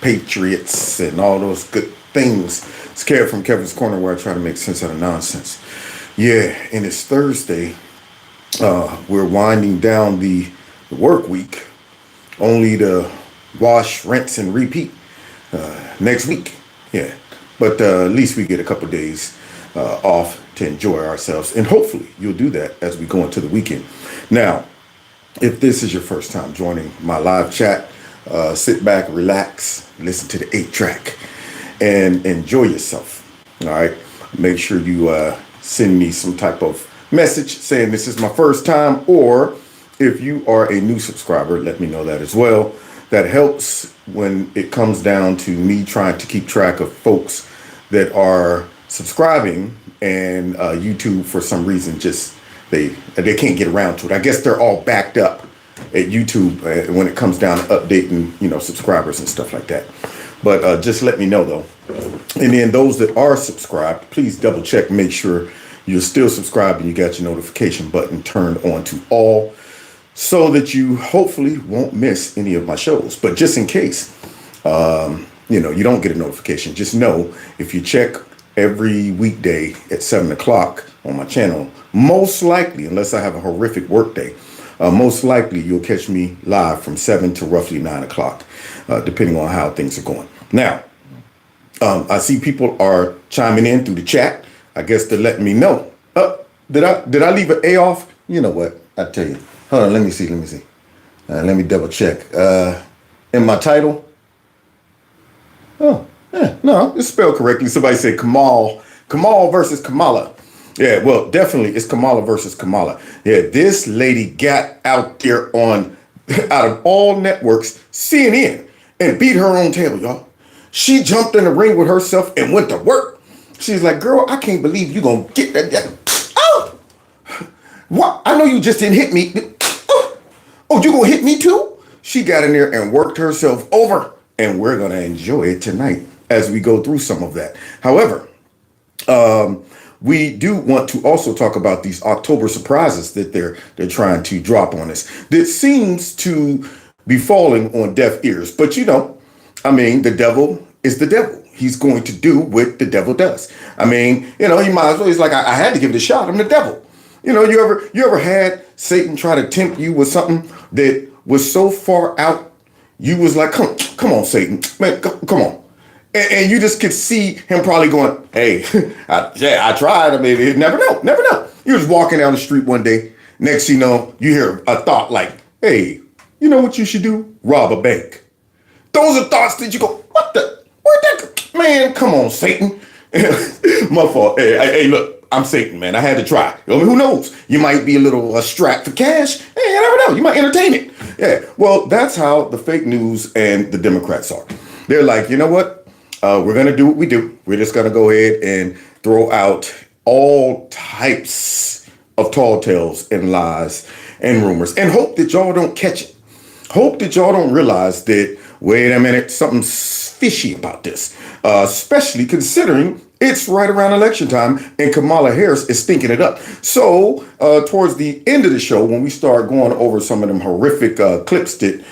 Patriots, and all those good things. It's Kev from Kevin's Corner, where I try to make sense out of nonsense. Yeah, and it's Thursday. We're winding down the work week, only to wash, rinse, and repeat next week. Yeah, but at least we get a couple days off to enjoy ourselves, and hopefully you'll do that as we go into the weekend. Now, if this is your first time joining my live chat, sit back, relax, listen to the 8-track, and enjoy yourself. All right, make sure you send me some type of message saying this is my first time, or if you are a new subscriber, let me know that as well. That helps when it comes down to me trying to keep track of folks that are subscribing, and YouTube for some reason just they can't get around to it. I guess they're all backed up at YouTube when it comes down to updating, subscribers and stuff like that. But just let me know though. And then those that are subscribed, please double check, make sure you're still subscribed and you got your notification button turned on to all, so that you hopefully won't miss any of my shows. But just in case, you don't get a notification, just know if you check every weekday at 7 o'clock on my channel, most likely, unless I have a horrific work day, most likely you'll catch me live from 7 to roughly 9 o'clock, depending on how things are going. Now, I see people are chiming in through the chat. I guess they're letting me know. Did I leave an A off? You know what? I tell you. Hold on, let me see. Let me double check. In my title. Oh, yeah, no, it's spelled correctly. Somebody said Kamal versus Kamala. Yeah, well, definitely it's Kamala versus Kamala. Yeah, this lady got out there out of all networks, CNN, and beat her own tail, y'all. She jumped in the ring with herself and went to work. She's like, girl, I can't believe you gonna get that. Oh, what? I know you just didn't hit me. Oh, you gonna hit me too? She got in there and worked herself over, and we're gonna enjoy it tonight as we go through some of that. However, we do want to also talk about these October surprises that they're trying to drop on us. That seems to be falling on deaf ears. But the devil is the devil. He's going to do what the devil does. He might as well. He's like, I had to give it a shot. I'm the devil. You ever had Satan try to tempt you with something that was so far out, you was like, come on, Satan, man, come on. And you just could see him probably going, hey, I tried. Never know. You was walking down the street one day. Next you know, you hear a thought like, hey, you know what you should do? Rob a bank. Those are thoughts that you go, what the? Where'd that go? Man, come on, Satan. My fault. Hey, look, I'm Satan, man. I had to try. Who knows? You might be a little strapped for cash. Hey, you never know. You might entertain it. Yeah, well, that's how the fake news and the Democrats are. They're like, you know what? We're going to do what we do. We're just going to go ahead and throw out all types of tall tales and lies and rumors and hope that y'all don't catch it. Hope that y'all don't realize that, wait a minute, something's fishy about this, especially considering it's right around election time and Kamala Harris is stinking it up. So towards the end of the show, when we start going over some of them horrific clips that,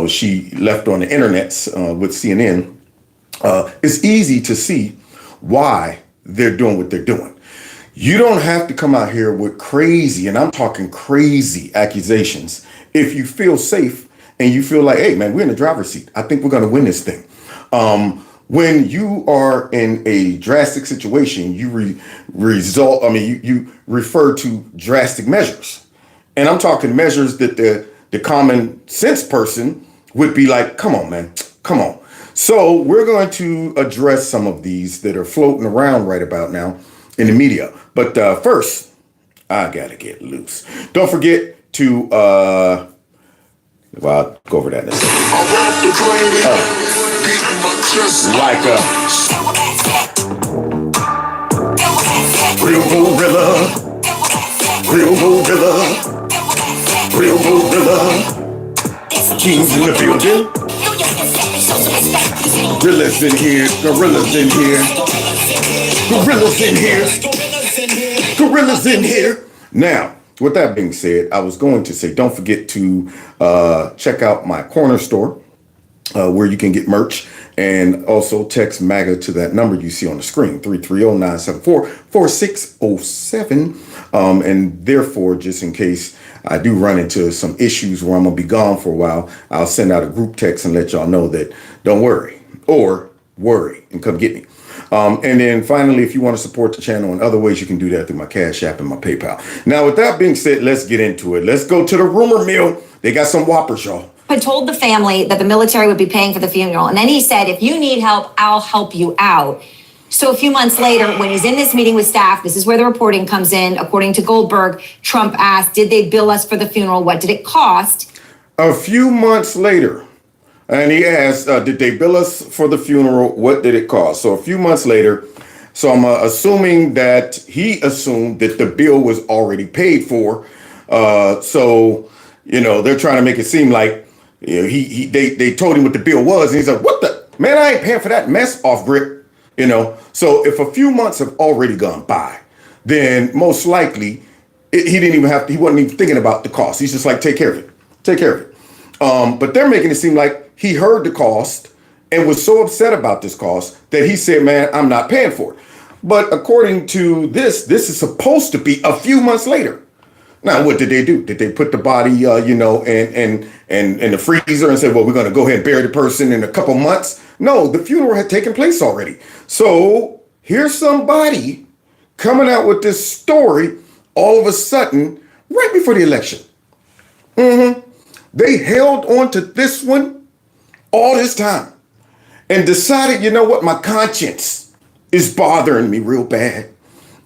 she left on the internet with CNN, it's easy to see why they're doing what they're doing. You don't have to come out here with crazy, and I'm talking crazy accusations, if you feel safe and you feel like, hey, man, we're in the driver's seat. I think we're going to win this thing. When you are in a drastic situation, you refer to drastic measures. And I'm talking measures that the common sense person would be like, come on, man, come on. So we're going to address some of these that are floating around right about now in the media. But first, I got to get loose. Don't forget to, I'll go over that in a second. Real gorilla, kings in the building. Gorillas in here, gorillas in here, gorillas in here, gorillas in here. Now, with that being said, I was going to say, don't forget to check out my corner store where you can get merch. And also text MAGA to that number you see on the screen, 330-974-4607. And therefore, just in case I do run into some issues where I'm going to be gone for a while, I'll send out a group text and let y'all know that don't worry or worry and come get me. And then finally, if you want to support the channel in other ways, you can do that through my Cash App and my PayPal. Now, with that being said, let's get into it. Let's go to the rumor mill. They got some whoppers, y'all. Had told the family that the military would be paying for the funeral. And then he said, if you need help, I'll help you out. So a few months later, when he's in this meeting with staff, this is where the reporting comes in. According to Goldberg, Trump asked, did they bill us for the funeral? What did it cost? A few months later, and he asked, did they bill us for the funeral? What did it cost? So a few months later, so I'm assuming that he assumed that the bill was already paid for. So, you know, they're trying to make it seem like, you know, they told him what the bill was, and he's like, what the, man, I ain't paying for that mess, off grip, you know? So if a few months have already gone by, then most likely he wasn't even thinking about the cost. He's just like, take care of it. But they're making it seem like he heard the cost and was so upset about this cost that he said, man, I'm not paying for it. But according to this is supposed to be a few months later. Now, what did they do? Did they put the body, in the freezer and say, well, we're going to go ahead and bury the person in a couple months? No, the funeral had taken place already. So here's somebody coming out with this story all of a sudden, right before the election. They held on to this one all this time and decided, you know what, my conscience is bothering me real bad.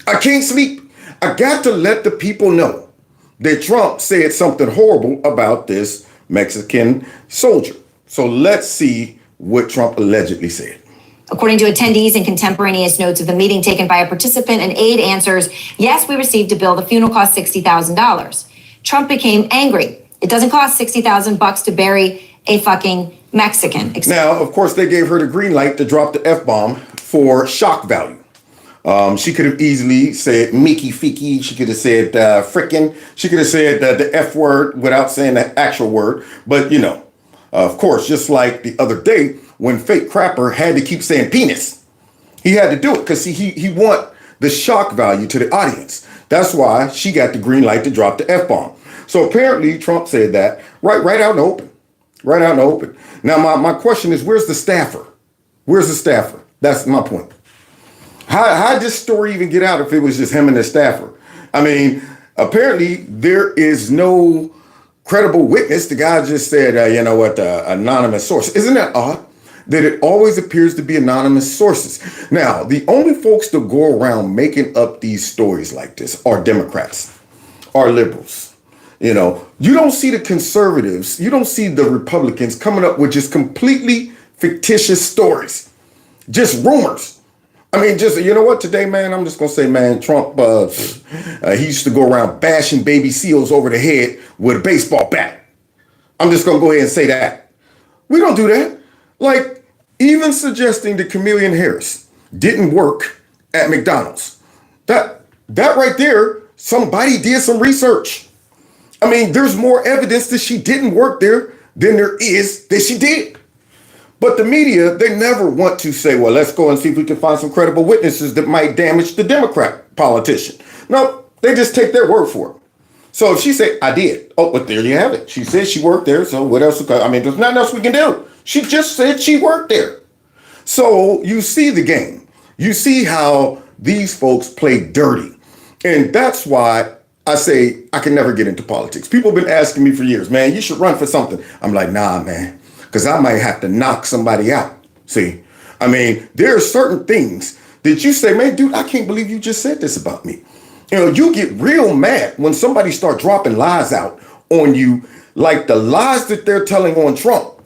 I can't sleep. I got to let the people know that Trump said something horrible about this Mexican soldier. So let's see what Trump allegedly said. According to attendees and contemporaneous notes of the meeting taken by a participant, an aide answers, yes, we received a bill. The funeral cost $60,000. Trump became angry. It doesn't cost $60,000 to bury a fucking Mexican. Now, of course, they gave her the green light to drop the F-bomb for shock value. She could have easily said Mickey Fiki. She could have said frickin'. She could have said the F word without saying the actual word. But, you know, of course, just like the other day when Fake Crapper had to keep saying penis. He had to do it because he want the shock value to the audience. That's why she got the green light to drop the F-bomb. So apparently Trump said that right out in the open. Right out in the open. Now, my question is, where's the staffer? Where's the staffer? That's my point. How did this story even get out if it was just him and the staffer? I mean, apparently there is no credible witness. The guy just said, you know what, anonymous source. Isn't that odd that it always appears to be anonymous sources? Now, the only folks that go around making up these stories like this are Democrats, are liberals. You know, you don't see the conservatives, you don't see the Republicans coming up with just completely fictitious stories, just rumors. I mean, just, you know what, today, man, I'm just going to say, man, Trump, he used to go around bashing baby seals over the head with a baseball bat. I'm just going to go ahead and say that. We don't do that. Like, even suggesting that Chameleon Harris didn't work at McDonald's. That right there, somebody did some research. I mean, there's more evidence that she didn't work there than there is that she did. But the media, they never want to say, well, let's go and see if we can find some credible witnesses that might damage the Democrat politician. No, they just take their word for it. So if she said, I did. Oh, but there you have it. She said she worked there. So what else? I mean, there's nothing else we can do. She just said she worked there. So you see the game. You see how these folks play dirty. And that's why I say I can never get into politics. People have been asking me for years, man, you should run for something. I'm like, nah, man. Because I might have to knock somebody out. See, I mean, there are certain things that you say, man, dude, I can't believe you just said this about me. You know, you get real mad when somebody start dropping lies out on you, like the lies that they're telling on Trump.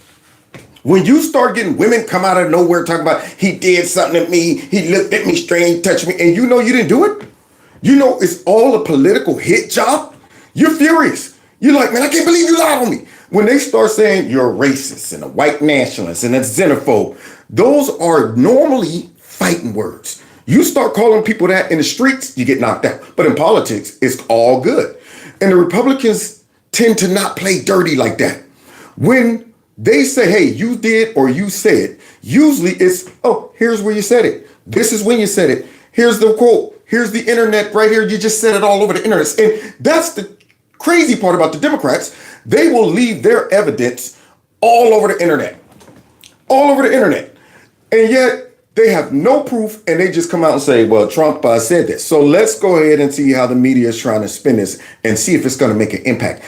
When you start getting women come out of nowhere talking about he did something to me, he looked at me strange, touched me, and you know you didn't do it. You know it's all a political hit job. You're furious. You're like, man, I can't believe you lied on me. When they start saying you're a racist and a white nationalist and a xenophobe, those are normally fighting words. You start calling people that in the streets, you get knocked out. But in politics, it's all good. And the Republicans tend to not play dirty like that. When They say, hey, you did or you said. Usually it's, oh, here's where you said it. This is when you said it. Here's the quote. Here's the internet right here. You just said it all over the internet. And that's the crazy part about the Democrats. They will leave their evidence all over the internet. All over the internet. And yet they have no proof, and they just come out and say, well, Trump said this. So let's go ahead and see how the media is trying to spin this and see if it's going to make an impact.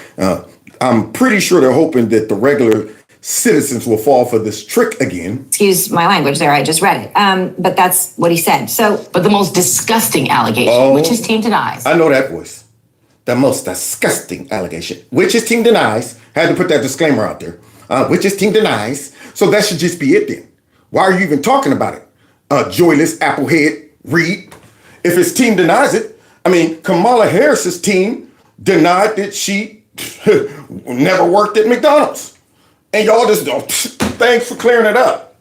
I'm pretty sure they're hoping that the regular citizens will fall for this trick again. Excuse my language there, I just read it. But that's what he said. But the most disgusting allegation, which his team denies. I know that voice. The most disgusting allegation, which his team denies. Had to put that disclaimer out there. Which his team denies. So that should just be it then. Why are you even talking about it? Joyless Applehead Reed. If his team denies it, I mean, Kamala Harris's team denied that she never worked at McDonald's. And y'all just, thanks for clearing it up.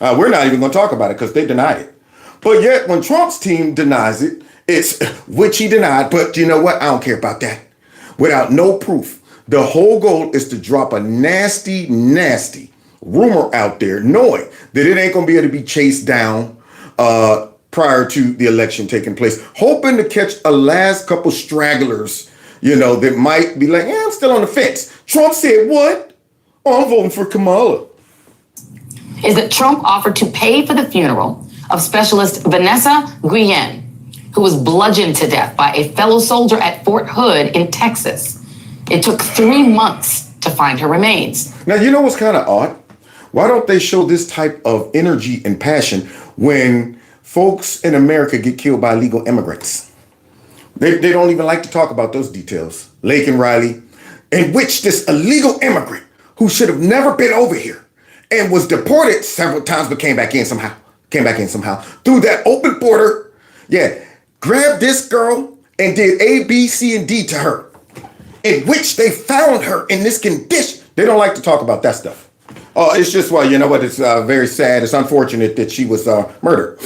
We're not even going to talk about it because they denied it. But yet when Trump's team denies it, it's which he denied. But you know what? I don't care about that. Without no proof. The whole goal is to drop a nasty, nasty rumor out there, knowing that it ain't going to be able to be chased down prior to the election taking place. Hoping to catch a last couple stragglers, that might be like, I'm still on the fence. Trump said what? Oh, I'm voting for Kamala. Is that Trump offered to pay for the funeral of specialist Vanessa Guillen, who was bludgeoned to death by a fellow soldier at Fort Hood in Texas. It took 3 months to find her remains. Now, you know what's kind of odd? Why don't they show this type of energy and passion when folks in America get killed by illegal immigrants? They don't even like to talk about those details. Lake and Riley, in which this illegal immigrant who should have never been over here and was deported several times, but came back in somehow through that open border. Yeah, grabbed this girl and did A, B, C, and D to her, in which they found her in this condition. They don't like to talk about that stuff. It's just, well, you know what? It's very sad. It's unfortunate that she was murdered.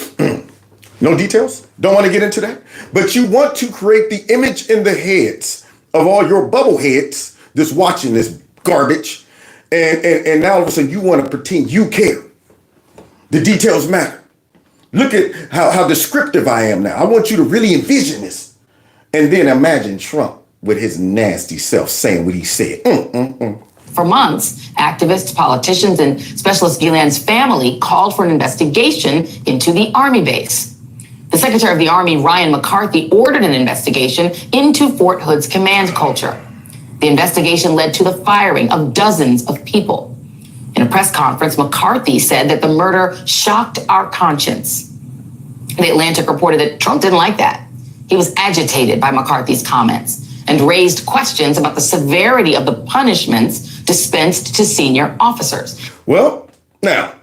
No details. Don't want to get into that. But you want to create the image in the heads of all your bubble heads that's watching this garbage. And now all of a sudden you want to pretend you care. The details matter. Look at how descriptive I am now. I want you to really envision this. And then imagine Trump with his nasty self saying what he said. For months, activists, politicians, and specialist Guillen's family called for an investigation into the Army base. The Secretary of the Army, Ryan McCarthy, ordered an investigation into Fort Hood's command culture. The investigation led to the firing of dozens of people. In a press conference, McCarthy said that the murder shocked our conscience. The Atlantic reported that Trump didn't like that. He was agitated by McCarthy's comments and raised questions about the severity of the punishments dispensed to senior officers. Well, now,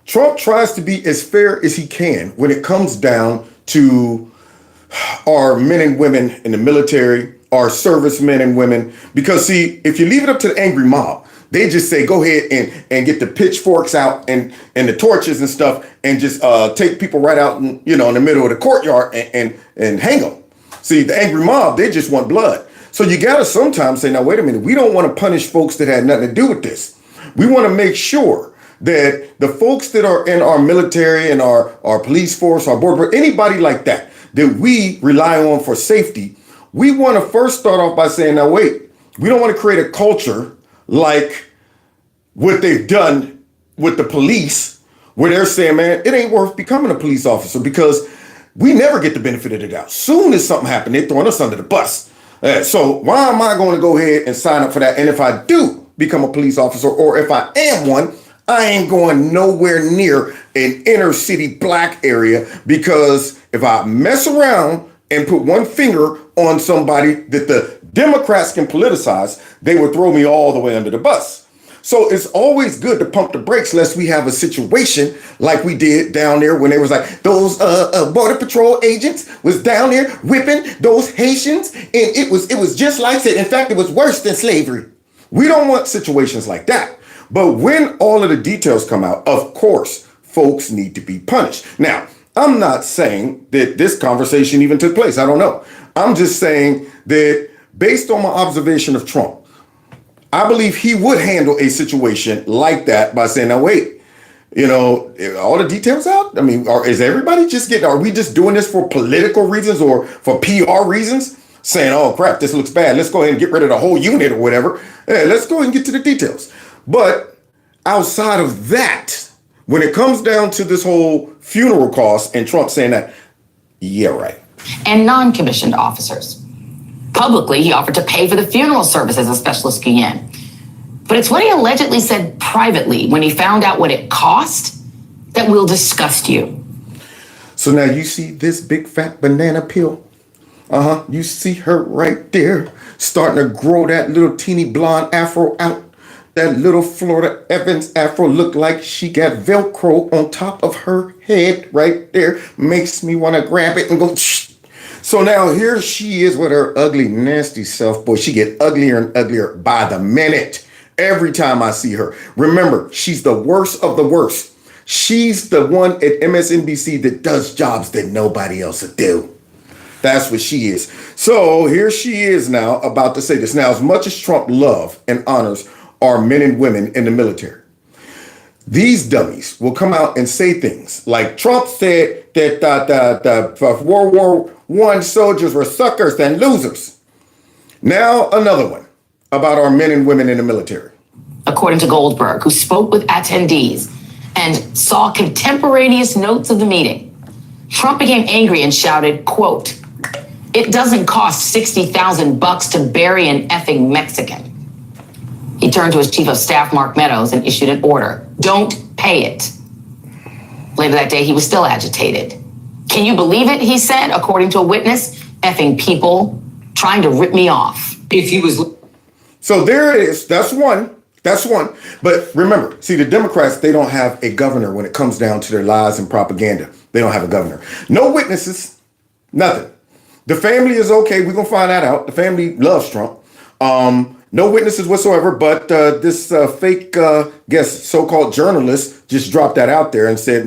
Trump tries to be as fair as he can when it comes down to our men and women in the military, our servicemen and women. Because, see, if you leave it up to the angry mob, they just say, go ahead and get the pitchforks out and the torches and stuff and just take people right out in the middle of the courtyard and hang them. See, the angry mob, they just want blood. So you got to sometimes say, now, wait a minute, we don't want to punish folks that had nothing to do with this. We want to make sure that the folks that are in our military and our police force, our border, anybody like that we rely on for safety, we want to first start off by saying, now, wait, we don't want to create a culture like what they've done with the police, where they're saying, man, it ain't worth becoming a police officer because we never get the benefit of the doubt. Soon as something happens, they're throwing us under the bus. So why am I going to go ahead and sign up for that? And if I do become a police officer, or if I am one, I ain't going nowhere near an inner city black area, because if I mess around and put one finger on somebody that the Democrats can politicize, they would throw me all the way under the bus. So it's always good to pump the brakes lest we have a situation like we did down there when they was like those Border Patrol agents was down there whipping those Haitians. And it was just like that. In fact, it was worse than slavery. We don't want situations like that. But when all of the details come out, of course, folks need to be punished. Now, I'm not saying that this conversation even took place. I don't know. I'm just saying that based on my observation of Trump, I believe he would handle a situation like that by saying, now wait, all the details out? I mean, is everybody are we just doing this for political reasons or for PR reasons? Saying, oh crap, this looks bad. Let's go ahead and get rid of the whole unit or whatever. Hey, let's go ahead and get to the details. But outside of that, when it comes down to this whole funeral cost and Trump saying that, yeah, right. And non-commissioned officers. Publicly, he offered to pay for the funeral services of Specialist Guillen. But it's what he allegedly said privately when he found out what it cost that will disgust you. So now you see this big fat banana peel? You see her right there starting to grow that little teeny blonde afro out. That little Florida Evans afro look like she got Velcro on top of her head right there. Makes me want to grab it and go, shh. So now here she is with her ugly, nasty self. Boy, she get uglier and uglier by the minute. Every time I see her. Remember, she's the worst of the worst. She's the one at MSNBC that does jobs that nobody else would do. That's what she is. So here she is now about to say this. Now, as much as Trump loves and honors our men and women in the military, these dummies will come out and say things like Trump said that the World War I soldiers were suckers and losers. Now, another one about our men and women in the military. According to Goldberg, who spoke with attendees and saw contemporaneous notes of the meeting, Trump became angry and shouted, quote, "It doesn't cost $60,000 to bury an effing Mexican." He turned to his chief of staff, Mark Meadows, and issued an order. Don't pay it. Later that day, he was still agitated. Can you believe it, he said, according to a witness? Effing people trying to rip me off. If he was... So there it is. That's one. That's one. But remember, see, the Democrats, they don't have a governor when it comes down to their lies and propaganda. They don't have a governor. No witnesses. Nothing. The family is okay. We're going to find that out. The family loves Trump. No witnesses whatsoever, but this fake, so-called journalist just dropped that out there and said,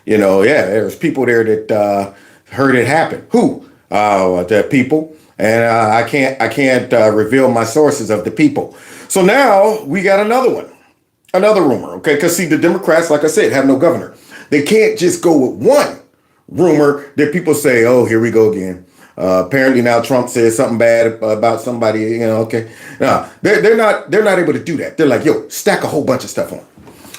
there's people there that heard it happen. Who? The people. And I can't reveal my sources of the people. So now we got another one, another rumor, okay? Because see, the Democrats, like I said, have no governor. They can't just go with one rumor that people say, oh, here we go again. Apparently now Trump says something bad about somebody, okay. No, they're not able to do that. They're like, yo, stack a whole bunch of stuff on.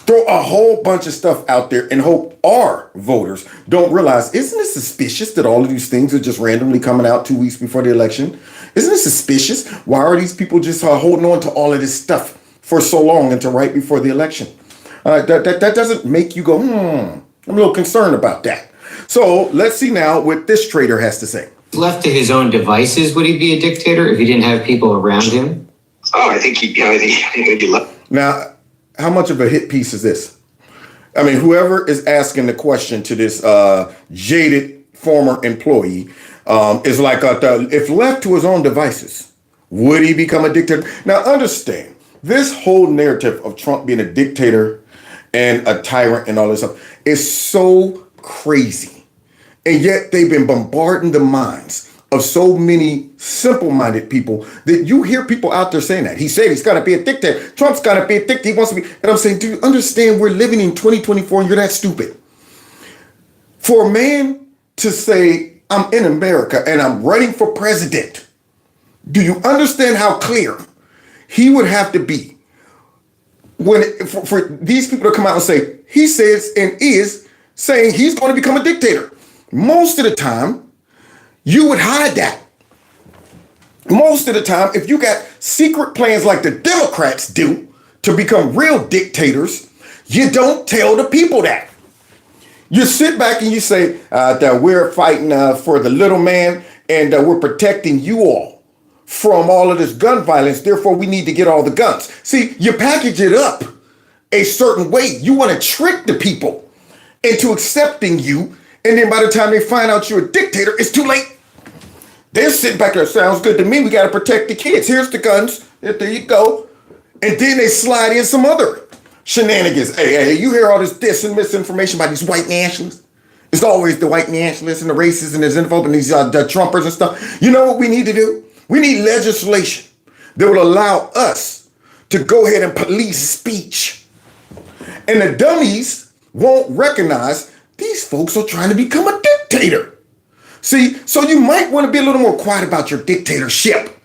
Throw a whole bunch of stuff out there and hope our voters don't realize, isn't it suspicious that all of these things are just randomly coming out 2 weeks before the election? Isn't it suspicious? Why are these people just holding on to all of this stuff for so long until right before the election? That doesn't make you go, I'm a little concerned about that. So let's see now what this traitor has to say. Left to his own devices, would he be a dictator if he didn't have people around him? Oh, I think he'd be left. Now, how much of a hit piece is this? I mean, whoever is asking the question to this jaded former employee is like, if left to his own devices, would he become a dictator? Now, understand, this whole narrative of Trump being a dictator and a tyrant and all this stuff is so crazy. And yet they've been bombarding the minds of so many simple-minded people that you hear people out there saying that. He said he's got to be a dictator. Trump's got to be a dictator. He wants to be. And I'm saying, do you understand we're living in 2024 and you're that stupid? For a man to say, I'm in America and I'm running for president, do you understand how clear he would have to be for these people to come out and say, he says and is saying he's going to become a dictator? Most of the time, you would hide that. Most of the time, if you got secret plans like the Democrats do to become real dictators, you don't tell the people that. You sit back and you say that we're fighting for the little man and we're protecting you all from all of this gun violence. Therefore, we need to get all the guns. See, you package it up a certain way. You want to trick the people into accepting you. And then by the time they find out you're a dictator, it's too late. They're sitting back there, sounds good to me. We got to protect the kids. Here's the guns. There you go. And then they slide in some other shenanigans. Hey, you hear all this dis and misinformation about these white nationalists? It's always the white nationalists and the racists and the xenophobes and these the Trumpers and stuff. You know what we need to do? We need legislation that will allow us to go ahead and police speech. And the dummies won't recognize these folks are trying to become a dictator. See, so you might want to be a little more quiet about your dictatorship.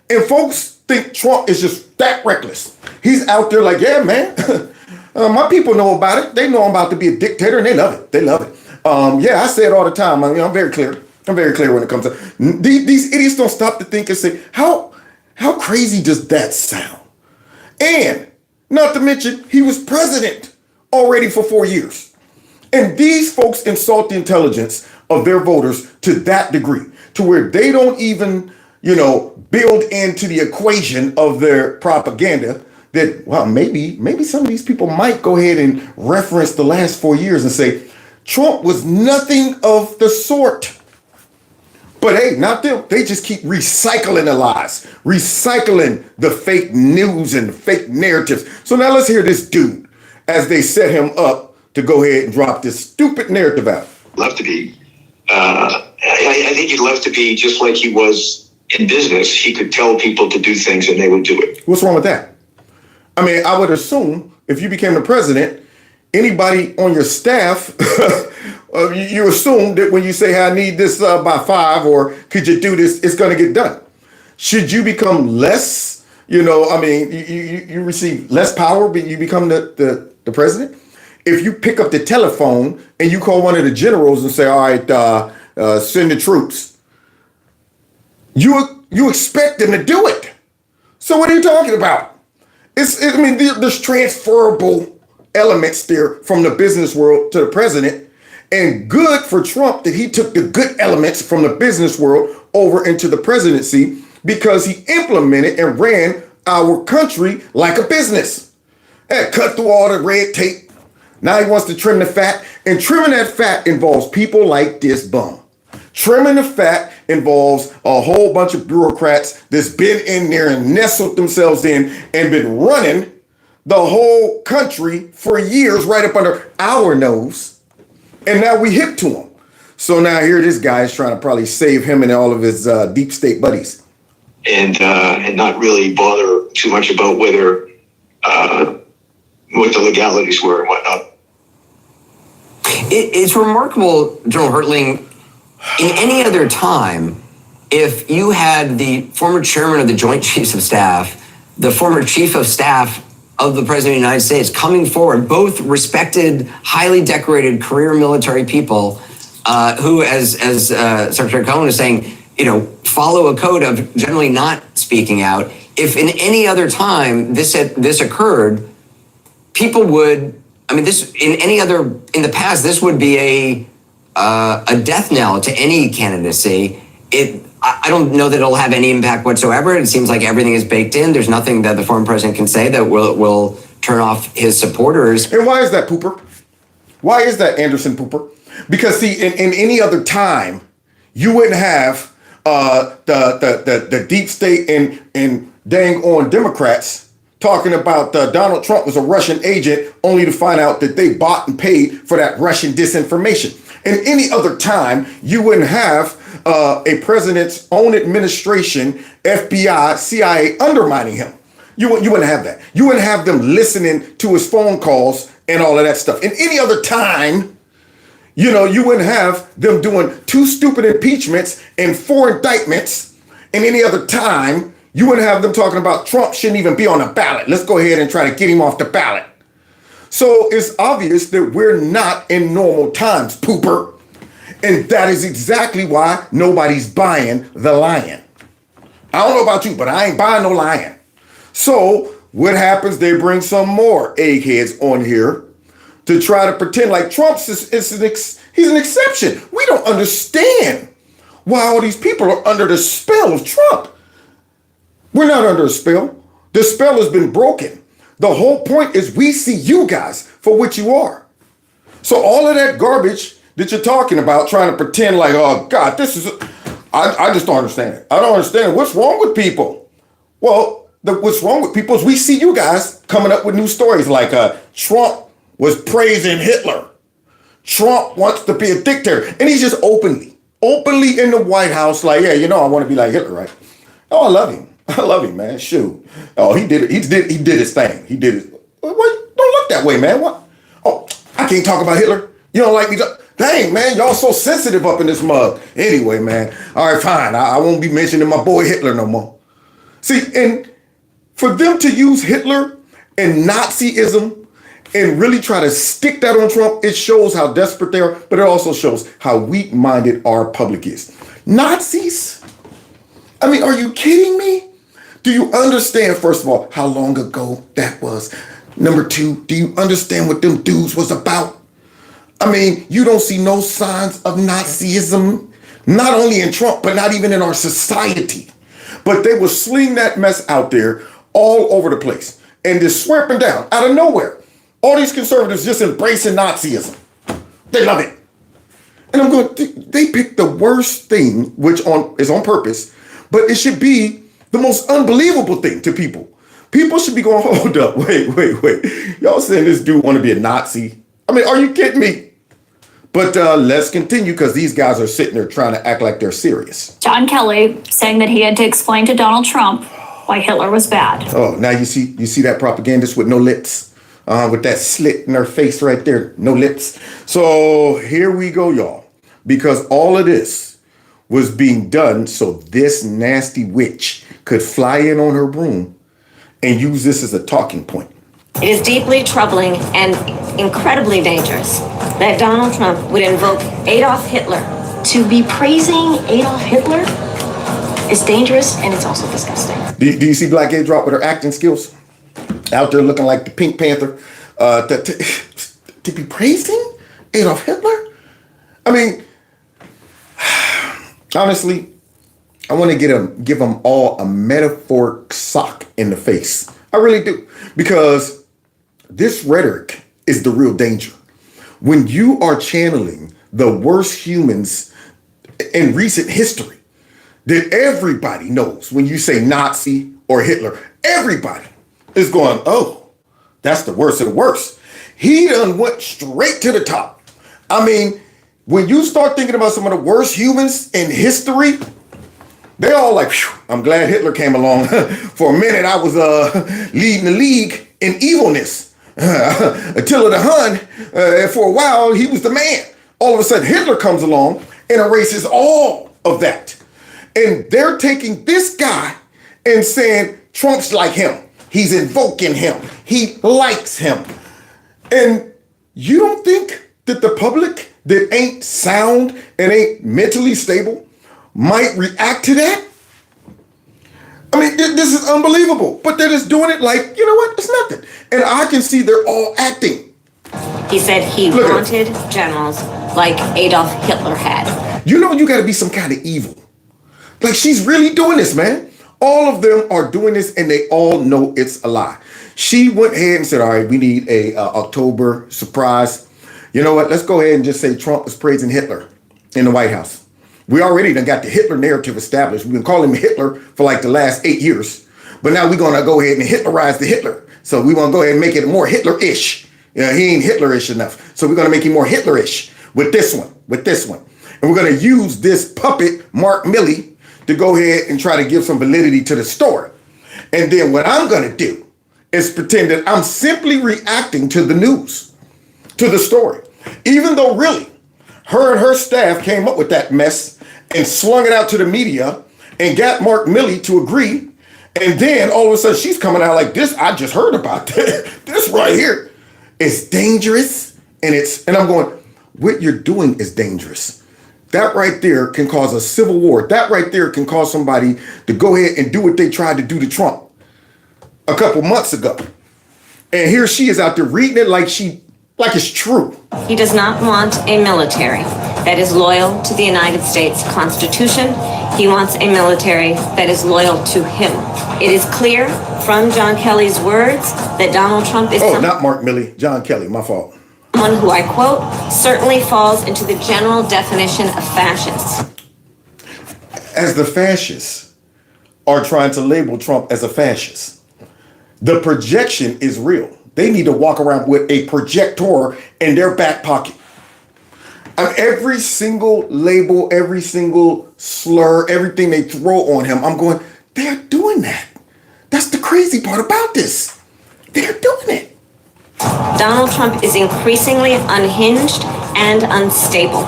And folks think Trump is just that reckless. He's out there like, yeah, man, my people know about it. They know I'm about to be a dictator and they love it. They love it. Yeah, I say it all the time. I mean, I'm very clear. I'm very clear when it comes to these idiots. Don't stop to think and say, how crazy does that sound? And not to mention, he was president already for 4 years. And these folks insult the intelligence of their voters to that degree, to where they don't even, build into the equation of their propaganda that, well, maybe some of these people might go ahead and reference the last 4 years and say, Trump was nothing of the sort. But hey, not them. They just keep recycling the lies, recycling the fake news and the fake narratives. So now let's hear this dude as they set him up to go ahead and drop this stupid narrative out. Love to be. I think he'd love to be just like he was in business. He could tell people to do things and they would do it. What's wrong with that? I mean, I would assume if you became the president, anybody on your staff, you assume that when you say, hey, I need this by 5, or could you do this, it's going to get done. Should you become less, you receive less power, but you become the president? If you pick up the telephone and you call one of the generals and say, all right, send the troops, you expect them to do it. So what are you talking about? There's transferable elements there from the business world to the president, and good for Trump that he took the good elements from the business world over into the presidency, because he implemented and ran our country like a business. And cut through all the red tape. Now he wants to trim the fat, and trimming that fat involves people like this bum. Trimming the fat involves a whole bunch of bureaucrats that's been in there and nestled themselves in and been running the whole country for years right up under our nose. And now we hip to him. So now here this guy is trying to probably save him and all of his deep state buddies. And not really bother too much about whether what the legalities were and whatnot. It's remarkable, General Hertling, in any other time, if you had the former chairman of the Joint Chiefs of Staff, the former chief of staff of the President of the United States coming forward, both respected, highly decorated career military people who, as Secretary Cohen is saying, follow a code of generally not speaking out. If in any other time this occurred, people would, in the past, this would be a death knell to any candidacy. I don't know that it'll have any impact whatsoever. It seems like everything is baked in. There's nothing that the former president can say that will turn off his supporters. And why is that, Pooper? Why is that, Anderson Pooper? Because see, in any other time, you wouldn't have the deep state and dang on Democrats talking about Donald Trump was a Russian agent, only to find out that they bought and paid for that Russian disinformation. In any other time, you wouldn't have a president's own administration, FBI, CIA undermining him. You wouldn't have that. You wouldn't have them listening to his phone calls and all of that stuff. In any other time, you wouldn't have them doing 2 stupid impeachments and 4 indictments. In any other time, you wouldn't have them talking about Trump shouldn't even be on the ballot. Let's go ahead and try to get him off the ballot. So it's obvious that we're not in normal times, Pooper. And that is exactly why nobody's buying the lion. I don't know about you, but I ain't buying no lion. So what happens? They bring some more eggheads on here to try to pretend like Trump's he's an exception. We don't understand why all these people are under the spell of Trump. We're not under a spell. The spell has been broken. The whole point is we see you guys for what you are. So all of that garbage that you're talking about, trying to pretend like, oh God, I just don't understand it. I don't understand what's wrong with people. Well, what's wrong with people is we see you guys coming up with new stories like Trump was praising Hitler. Trump wants to be a dictator. And he's just openly in the White House like, yeah, I want to be like Hitler, right? Oh, I love him. I love him, man. Shoot. Oh, he did it. He did his thing. He did it. What? Don't look that way, man. What? Oh, I can't talk about Hitler. You don't like me? Dang, man, y'all so sensitive up in this mug. Anyway, man. All right, fine. I won't be mentioning my boy Hitler no more. See, and for them to use Hitler and Nazism and really try to stick that on Trump, it shows how desperate they are, but it also shows how weak-minded our public is. Nazis? I mean, are you kidding me? Do you understand, first of all, how long ago that was? Number two, do you understand what them dudes was about? I mean, you don't see no signs of Nazism, not only in Trump, but not even in our society. But they will sling that mess out there all over the place and just sweeping down out of nowhere. All these conservatives just embracing Nazism. They love it. And I'm going, they picked the worst thing, which is on purpose, but it should be the most unbelievable thing to people. People should be going, hold up, wait. Y'all saying this dude want to be a Nazi? I mean, are you kidding me? But let's continue because these guys are sitting there trying to act like they're serious. John Kelly saying that he had to explain to Donald Trump why Hitler was bad. Oh, now you see that propagandist with no lips, with that slit in her face right there, no lips. So here we go, y'all, because all of this was being done so this nasty witch could fly in on her broom and use this as a talking point. It is deeply troubling and incredibly dangerous that Donald Trump would invoke Adolf Hitler. To be praising Adolf Hitler is dangerous and it's also disgusting. Do you see Black Gay Drop with her acting skills? Out there looking like the Pink Panther. To be praising Adolf Hitler? I mean, honestly, I want to give them all a metaphoric sock in the face. I really do. Because this rhetoric is the real danger. When you are channeling the worst humans in recent history, that everybody knows when you say Nazi or Hitler, everybody is going, oh, that's the worst of the worst. He done went straight to the top. I mean, when you start thinking about some of the worst humans in history, they all like, I'm glad Hitler came along. For a minute, I was leading the league in evilness. Attila the Hun, for a while, he was the man. All of a sudden, Hitler comes along and erases all of that. And they're taking this guy and saying, Trump's like him. He's invoking him. He likes him. And you don't think that the public that ain't sound and ain't mentally stable might react to that? I mean, this is unbelievable. But they're just doing it like, you know what? It's nothing. And I can see they're all acting. He said he wanted generals like Adolf Hitler had. You know, you got to be some kind of evil. Like, she's really doing this, man. All of them are doing this, and they all know it's a lie. She went ahead and said, all right, we need a October surprise. You know what? Let's go ahead and just say Trump was praising Hitler in the White House. We already done got the Hitler narrative established. We've been calling him Hitler for like the last 8 years. But now we're going to go ahead and Hitlerize the Hitler. So we want to go ahead and make it more Hitler-ish. Yeah, he ain't Hitler-ish enough. So we're going to make him more Hitler-ish with this one. And we're going to use this puppet, Mark Milley, to go ahead and try to give some validity to the story. And then what I'm going to do is pretend that I'm simply reacting to the news, to the story. Even though really, her and her staff came up with that mess and slung it out to the media and got Mark Milley to agree. And then all of a sudden she's coming out like this. I just heard about this right here. It's dangerous. And I'm going, what you're doing is dangerous. That right there can cause a civil war. That right there can cause somebody to go ahead and do what they tried to do to Trump a couple months ago. And here she is out there reading it like it's true. He does not want a military that is loyal to the United States Constitution. He wants a military that is loyal to him. It is clear from John Kelly's words that Donald Trump is not Mark Milley, John Kelly, my fault. Someone who, I quote, certainly falls into the general definition of fascists. As the fascists are trying to label Trump as a fascist, the projection is real. They need to walk around with a projector in their back pocket. Every single label, every single slur, everything they throw on him, I'm going, They're doing that. That's the crazy part about this. They're doing it. Donald Trump is increasingly unhinged and unstable.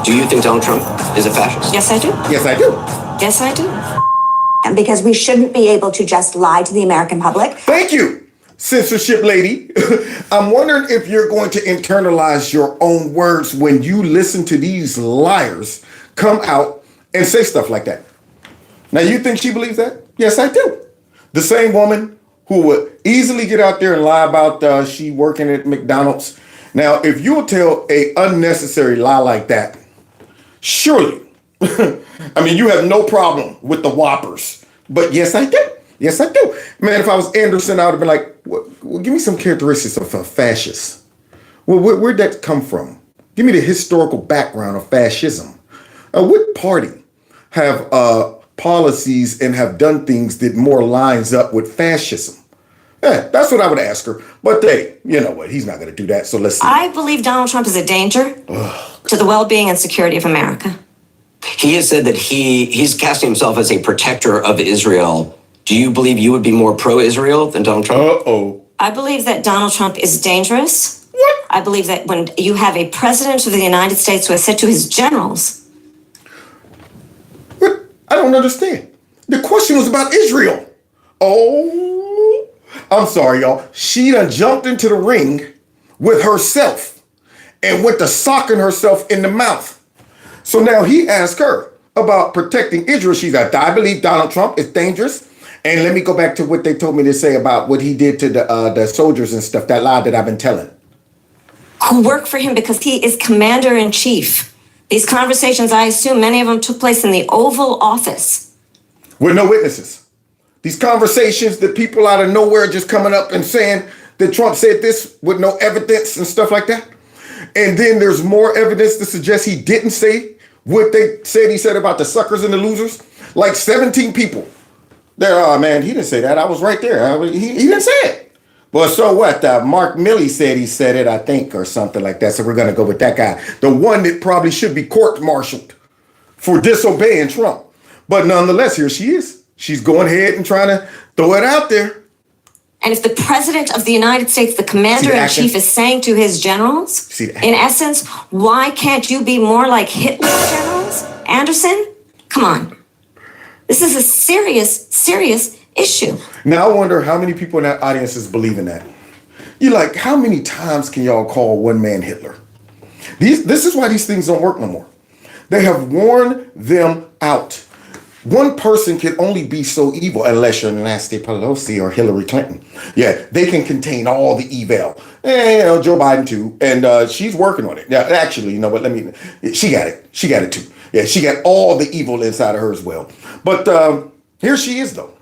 Do you think Donald Trump is a fascist? Yes, I do. Yes, I do. Yes, I do. Because we shouldn't be able to just lie to the American public. Thank you, censorship lady. I'm wondering if you're going to internalize your own words when you listen to these liars come out and say stuff like that. Now, you think she believes that? Yes, I do. The same woman who would easily get out there and lie about she working at McDonald's. Now, if you'll tell a unnecessary lie like that, surely, I mean, you have no problem with the Whoppers. But yes, I do. Yes, I do. Man, if I was Anderson, I would have been like, well, give me some characteristics of a fascist. Well, where'd that come from? Give me the historical background of fascism. What party have policies and have done things that more lines up with fascism? Yeah, that's what I would ask her. But you know what? He's not going to do that. So let's see. I believe Donald Trump is a danger to the well-being and security of America. He has said that he's casting himself as a protector of Israel. Do you believe you would be more pro-Israel than Donald Trump? Uh-oh. I believe that Donald Trump is dangerous. What? I believe that when you have a president of the United States who has said to his generals, What? I don't understand. The question was about Israel. Oh, I'm sorry, y'all. She done jumped into the ring with herself and went to socking herself in the mouth. So now he asked her about protecting Israel. She's like, I believe Donald Trump is dangerous. And let me go back to what they told me to say about what he did to the soldiers and stuff, that lie that I've been telling. who work for him because he is commander in chief. These conversations, I assume many of them took place in the Oval Office. With no witnesses. These conversations that people out of nowhere just coming up and saying that Trump said this with no evidence and stuff like that. And then there's more evidence to suggest he didn't say what they said he said about the suckers and the losers. Like 17 people. There, oh man, he didn't say that. I was right there. He didn't say it. Well, so what? Mark Milley said he said it, I think, or something like that. So we're going to go with that guy. The one that probably should be court-martialed for disobeying Trump. But nonetheless, here she is. She's going ahead and trying to throw it out there. And if the president of the United States, the commander in chief, is saying to his generals, in essence, why can't you be more like Hitler's generals, Anderson? Come on. This is a serious, serious issue. Now, I wonder how many people in that audience is believing that. You're like, how many times can y'all call one man Hitler? This is why these things don't work no more. They have worn them out. One person can only be so evil unless you're Nancy Pelosi or Hillary Clinton. Yeah, they can contain all the evil. And Joe Biden too. And she's working on it. Yeah, actually, you know what? She got it. She got it too. Yeah, she got all the evil inside of her as well. But here she is though,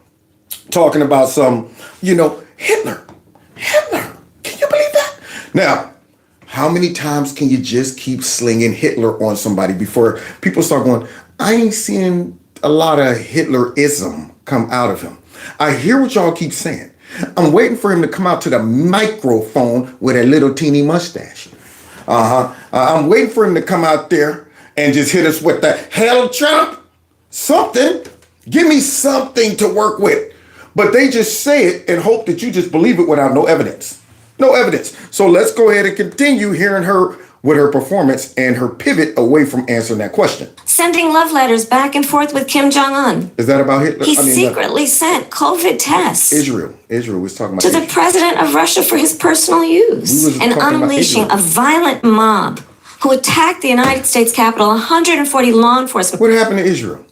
talking about some, Hitler. Can you believe that? Now, how many times can you just keep slinging Hitler on somebody before people start going, I ain't seeing a lot of Hitlerism come out of him. I hear what y'all keep saying. I'm waiting for him to come out to the microphone with a little teeny mustache. I'm waiting for him to come out there and just hit us with the hell Trump. Something. Give me something to work with. But they just say it and hope that you just believe it without no evidence. No evidence. So let's go ahead and continue hearing her with her performance and her pivot away from answering that question. Sending love letters back and forth with Kim Jong-un. Is that about Hitler? He secretly sent COVID tests. Israel was talking about to the president of Russia for his personal use. And unleashing a violent mob who attacked the United States Capitol, 140 law enforcement. What happened to Israel?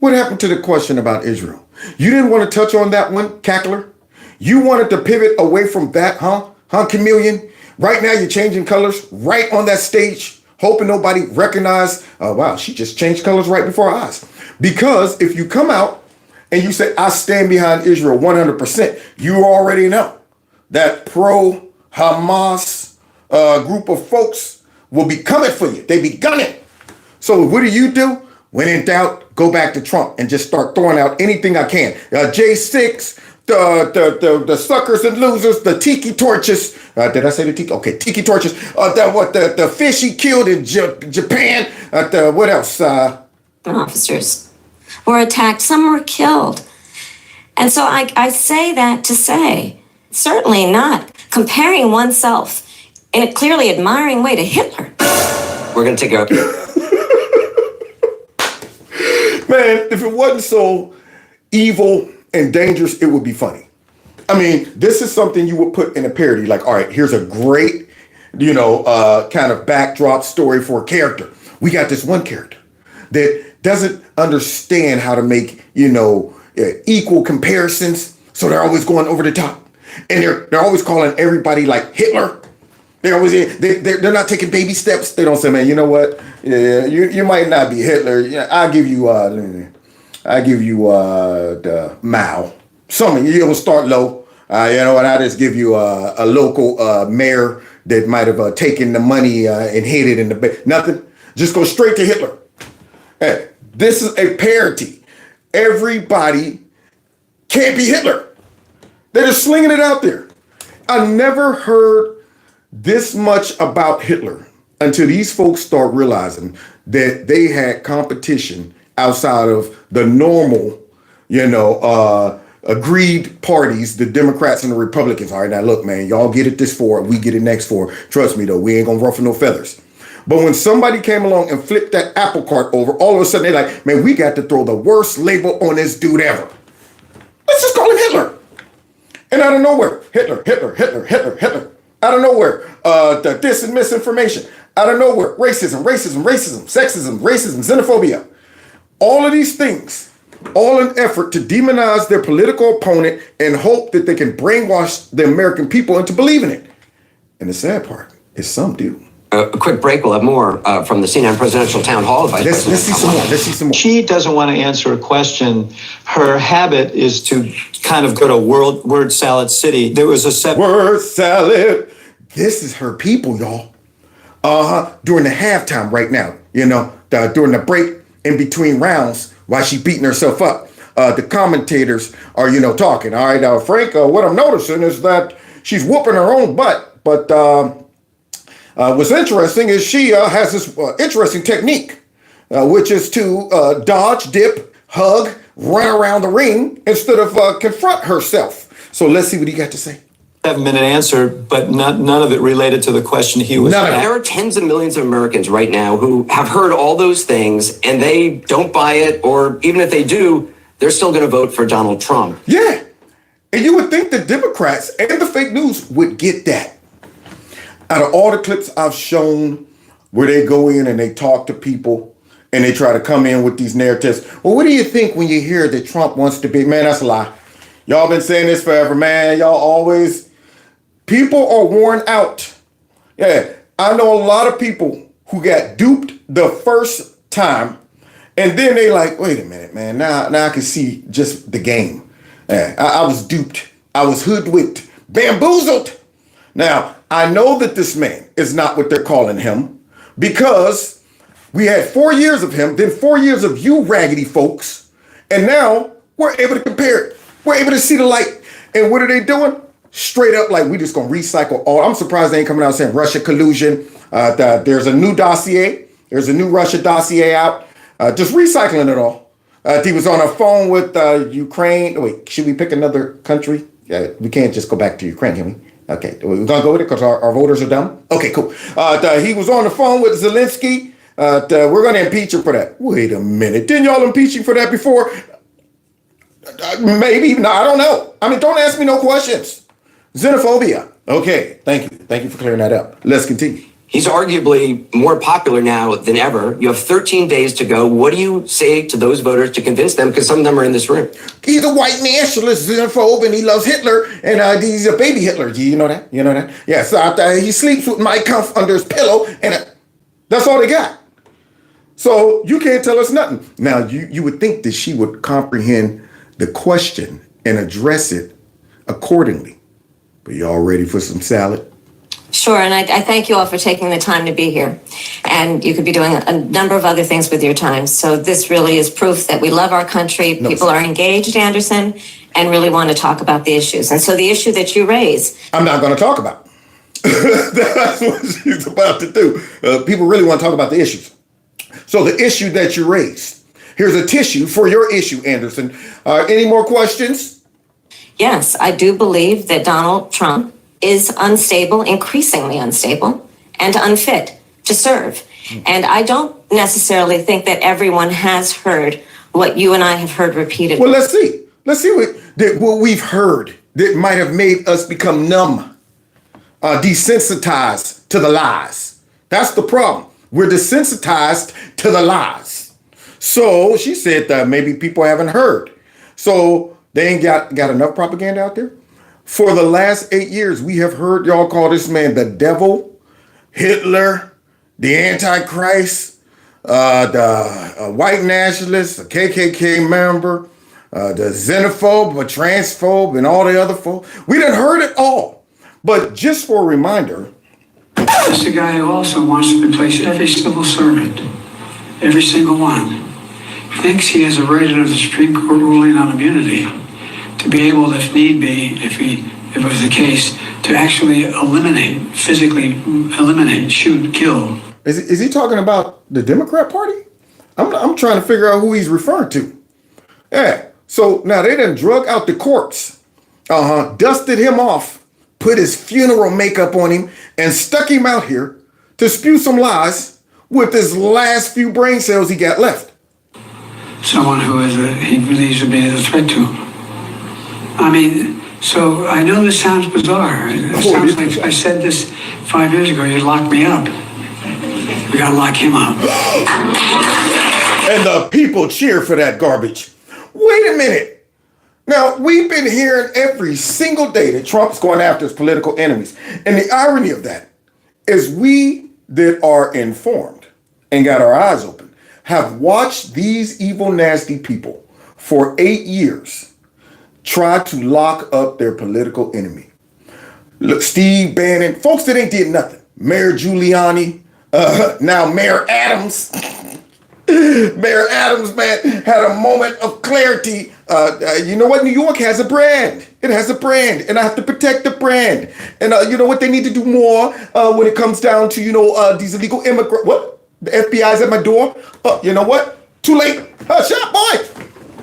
What happened to the question about Israel? You didn't want to touch on that one, Cackler? You wanted to pivot away from that, huh? Huh, Chameleon? Right now you're changing colors right on that stage, hoping nobody recognize, wow, she just changed colors right before our eyes. Because if you come out and you say, I stand behind Israel 100%, you already know that pro-Hamas group of folks will be coming for you. They be gunning. So what do? When in doubt, go back to Trump and just start throwing out anything I can. J6, the suckers and losers, the tiki torches. Did I say the tiki? Okay, tiki torches. The fish he killed in Japan. What else? Officers were attacked. Some were killed. And so I say that to say, certainly not comparing oneself in a clearly admiring way to Hitler. We're going to take a... Man, if it wasn't so evil and dangerous, it would be funny. I mean, this is something you would put in a parody. Like, all right, here's a great, kind of backdrop story for a character. We got this one character that doesn't understand how to make, equal comparisons. So they're always going over the top. And they're always calling everybody like Hitler. They're not taking baby steps. They don't say, man, you know what? Yeah, you might not be Hitler. Yeah, I'll give you the Mao. Some you'll start low. And I just give you a local mayor that might have taken the money and hid it in the nothing. Just go straight to Hitler. Hey, this is a parody. Everybody can't be Hitler. They're just slinging it out there. I never heard this much about Hitler until these folks start realizing that they had competition outside of the normal, agreed parties, the Democrats and the Republicans. All right, now look, man, y'all get it this for, we get it next for. Trust me, though, we ain't gonna ruffle no feathers. But when somebody came along and flipped that apple cart over, all of a sudden they're like, man, we got to throw the worst label on this dude ever. Let's just call him Hitler. And out of nowhere, Hitler. Out of nowhere, the dis and misinformation. Out of nowhere, racism, sexism, xenophobia. All of these things, all an effort to demonize their political opponent and hope that they can brainwash the American people into believing it. And the sad part is some do. A quick break. We'll have more from the CNN Presidential Town Hall. Let's see some more. She doesn't want to answer a question. Her habit is to kind of go to word salad city. There was a word salad. This is her people, y'all. During the halftime right now, during the break in between rounds while she beating herself up, the commentators are, talking. All right, Frank, what I'm noticing is that she's whooping her own butt, but what's interesting is she has this interesting technique, which is to dodge, dip, hug, run around the ring instead of confront herself. So let's see what he got to say. 7-minute answer, but none of it related to the question he was asking. There are tens of millions of Americans right now who have heard all those things and they don't buy it, or even if they do, they're still going to vote for Donald Trump. Yeah. And you would think the Democrats and the fake news would get that. Out of all the clips I've shown where they go in and they talk to people and they try to come in with these narratives. Well, what do you think when you hear that Trump wants to be? Man, that's a lie. Y'all been saying this forever, man. Y'all always, people are worn out. Yeah, I know a lot of people who got duped the first time and then they like, wait a minute, man. Now I can see just the game. Yeah, I was duped. I was hoodwinked, bamboozled. Now, I know that this man is not what they're calling him because we had 4 years of him, then 4 years of you raggedy folks, and now we're able to compare it. We're able to see the light. And what are they doing? Straight up, like, we just going to recycle all. I'm surprised they ain't coming out saying Russia collusion. There's a new dossier. There's a new Russia dossier out. Just recycling it all. He was on a phone with Ukraine. Wait, should we pick another country? We can't just go back to Ukraine, can we? Okay, we're going to go with it because our voters are dumb? Okay, cool. He was on the phone with Zelensky. We're going to impeach him for that. Wait a minute. Didn't y'all impeach him for that before? Maybe. No, I don't know. I mean, don't ask me no questions. Xenophobia. Okay, thank you. Thank you for clearing that up. Let's continue. He's arguably more popular now than ever. You have 13 days to go. What do you say to those voters to convince them? Because some of them are in this room. He's a white nationalist, xenophobe, and he loves Hitler, and he's a baby Hitler. You know that? You know that? Yeah, so he sleeps with Mein Kampf under his pillow, and that's all they got. So you can't tell us nothing. Now, you would think that she would comprehend the question and address it accordingly. But y'all ready for some salad? Sure, and I thank you all for taking the time to be here. And you could be doing a number of other things with your time. So this really is proof that we love our country. People are engaged, Anderson, and really want to talk about the issues. And so the issue that you raise, I'm not going to talk about. That's what she's about to do. People really want to talk about the issues. So the issue that you raised, here's a tissue for your issue, Anderson. Any more questions? yes, I do believe that Donald Trump is unstable, increasingly unstable, and unfit to serve. And I don't necessarily think that everyone has heard what you and I have heard repeatedly. Well, let's see. Let's see what we've heard that might have made us become numb, desensitized to the lies. That's the problem. We're desensitized to the lies. So she said that maybe people haven't heard. So they ain't got enough propaganda out there. For the last 8 years, we have heard y'all call this man the devil, Hitler, the Antichrist, the white nationalist, the KKK member, the xenophobe, a transphobe, and all the other folk. We done heard it all. But just for a reminder. This is a guy who also wants to replace every civil servant, every single one. Thinks he has a right under the Supreme Court ruling on immunity to be able, if need be, if it was the case, to actually physically eliminate, shoot, kill. Is he talking about the Democrat Party? I'm trying to figure out who he's referring to. Yeah. So now they done drug out the corpse, dusted him off, put his funeral makeup on him, and stuck him out here to spew some lies with his last few brain cells he got left. Someone who he believes to be a threat to him. I mean, so I know this sounds bizarre. It sounds like I said this 5 years ago, you locked me up. We gotta lock him up. And the people cheer for that garbage. Wait a minute. Now, we've been hearing every single day that Trump's going after his political enemies. And the irony of that is we that are informed and got our eyes open have watched these evil, nasty people for 8 years try to lock up their political enemy. Look, Steve Bannon, folks that ain't did nothing. Mayor Giuliani, now Mayor Adams. Mayor Adams, man, had a moment of clarity. You know what? New York has a brand. It has a brand, and I have to protect the brand. And you know what? They need to do more when it comes down to, these illegal immigrants. What? The FBI's at my door? You know what? Too late. Shut boy.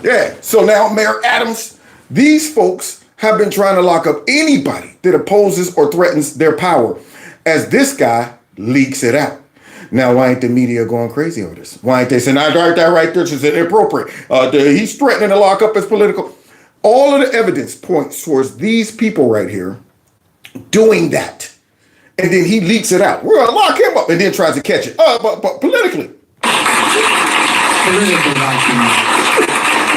Yeah. So now Mayor Adams, these folks have been trying to lock up anybody that opposes or threatens their power as this guy leaks it out. Now, why ain't the media going crazy over this? Why ain't they saying, that right there is inappropriate. He's threatening to lock up his political. All of the evidence points towards these people right here doing that. And then he leaks it out. We're going to lock him up and then tries to catch it. But politically.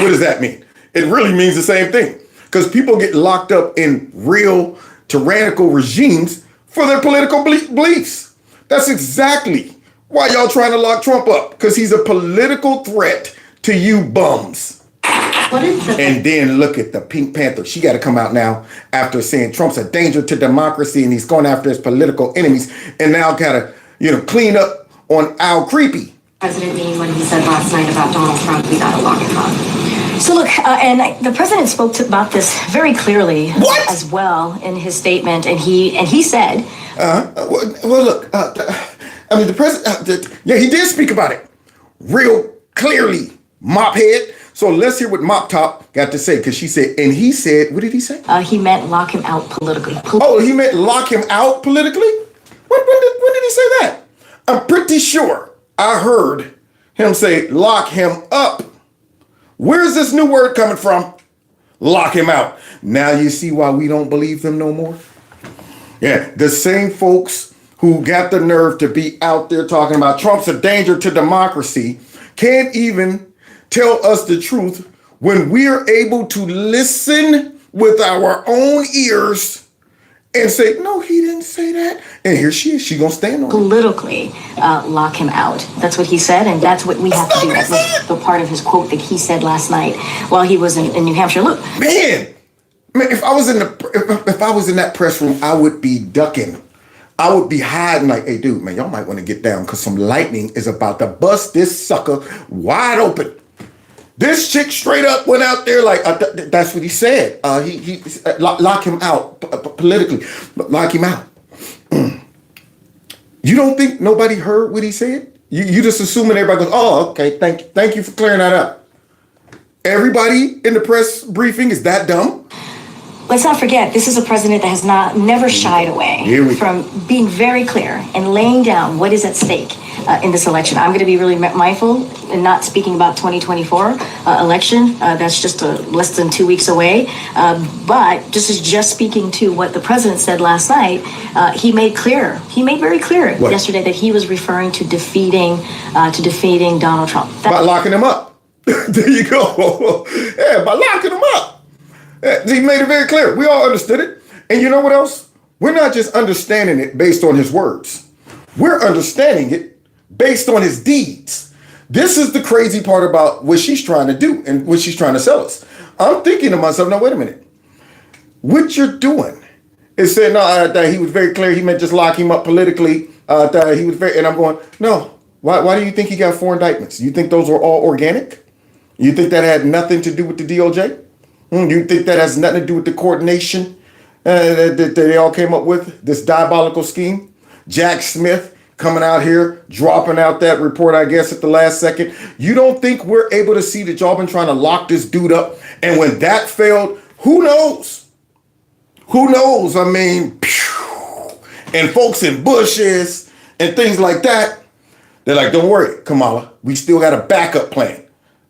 What does that mean? It really means the same thing. Because people get locked up in real tyrannical regimes for their political beliefs. That's exactly why y'all trying to lock Trump up. Because he's a political threat to you bums. And then look at the Pink Panther. She got to come out now after saying Trump's a danger to democracy and he's going after his political enemies. And now got to, clean up on Al Creepy. President mean when he said last night about Donald Trump, we got to lock him up. So look, and the president spoke about this very clearly as well in his statement, and he said, well, look, the president, he did speak about it real clearly, mop head. So let's hear what Mop Top got to say, because she said, and he said, what did he say? He meant lock him out politically. Oh, he meant lock him out politically? When did he say that? I'm pretty sure I heard him say lock him up. Where's this new word coming from? Lock him out. Now you see why we don't believe them no more? Yeah, the same folks who got the nerve to be out there talking about Trump's a danger to democracy can't even tell us the truth when we're able to listen with our own ears and say, no, he didn't say that. And here she is. She gonna stand on politically lock him out. That's what he said, and that's what we have to do. That was the part of his quote that he said last night while he was in New Hampshire. Look, man, if I was in that press room, I would be ducking. I would be hiding like, hey, dude, man, y'all might want to get down because some lightning is about to bust this sucker wide open. This chick straight up went out there like, that's what he said. He lock him out politically. Lock him out. You don't think nobody heard what he said? You just assuming everybody goes, oh, okay, thank you for clearing that up. Everybody in the press briefing is that dumb? let's not forget, this is a president that has never shied away from being very clear and laying down what is at stake in this election. I'm going to be really mindful and not speaking about 2024 election. That's just less than 2 weeks away. But just speaking to what the president said last night, he made very clear yesterday that he was referring to defeating Donald Trump. By locking him up. There you go. Yeah, by locking him up. He made it very clear. We all understood it. And you know what else? We're not just understanding it based on his words. We're understanding it based on his deeds. This is the crazy part about what she's trying to do and what she's trying to sell us. I'm thinking to myself, now, wait a minute. What you're doing is saying, no, he was very clear. He meant just lock him up politically. He was very, and I'm going, no. Why do you think he got 4 indictments? You think those were all organic? You think that had nothing to do with the DOJ? You think that has nothing to do with the coordination that they all came up with, this diabolical scheme? Jack Smith coming out here, dropping out that report, I guess, at the last second. You don't think we're able to see that y'all been trying to lock this dude up? And when that failed, who knows? Who knows? I mean, and folks in bushes and things like that, they're like, don't worry, Kamala, we still got a backup plan.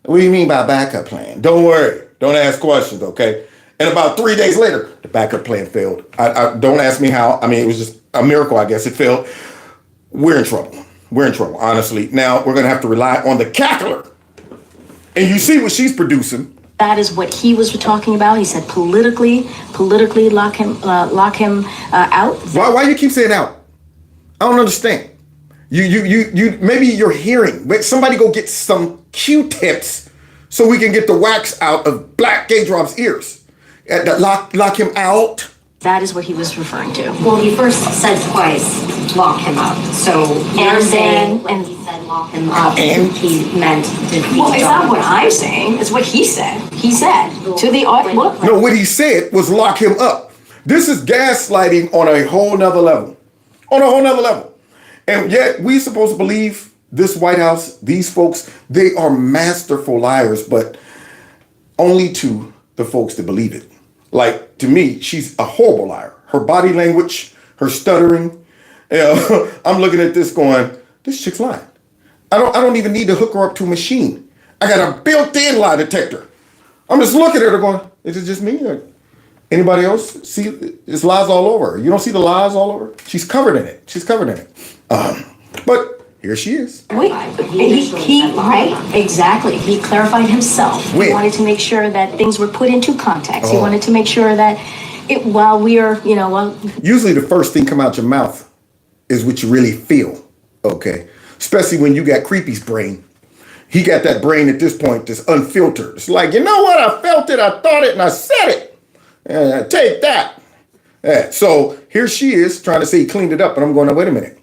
What do you mean by backup plan? Don't worry. Don't ask questions, okay? And about 3 days later, the backup plan failed. I don't ask me how. I mean, it was just a miracle, I guess. It failed. We're in trouble. We're in trouble, honestly. Now, we're going to have to rely on the cackler. And you see what she's producing. That is what he was talking about. He said politically lock him out. Why you keep saying out? I don't understand. You maybe you're hearing. Somebody go get some Q-tips so we can get the wax out of Black Gay Drop's ears. Lock him out. That is what he was referring to. Well, he first said twice, lock him up. So you're saying when he said lock him up, and he meant defeat. Well, it's not what I'm saying. It's what he said. He said to the audience. No, what he said was lock him up. This is gaslighting on a whole nother level. On a whole nother level. And yet we supposed to believe this White House, these folks, they are masterful liars, but only to the folks that believe it. Like, to me, she's a horrible liar. Her body language, her stuttering. I'm looking at this going, this chick's lying. I don't even need to hook her up to a machine. I got a built-in lie detector. I'm just looking at her going, is it just me? Or anybody else see it's lies all over her? You don't see the lies all over? She's covered in it. She's covered in it. But here she is. Wait, right, exactly. He clarified himself. He wanted to make sure that things were put into context. He wanted to make sure that usually the first thing come out your mouth is what you really feel, okay? Especially when you got Creepy's brain. He got that brain at this point that's unfiltered. It's like, you know what? I felt it, I thought it, and I said it. Take that. Yeah. So here she is trying to say he cleaned it up, and I'm going, wait a minute.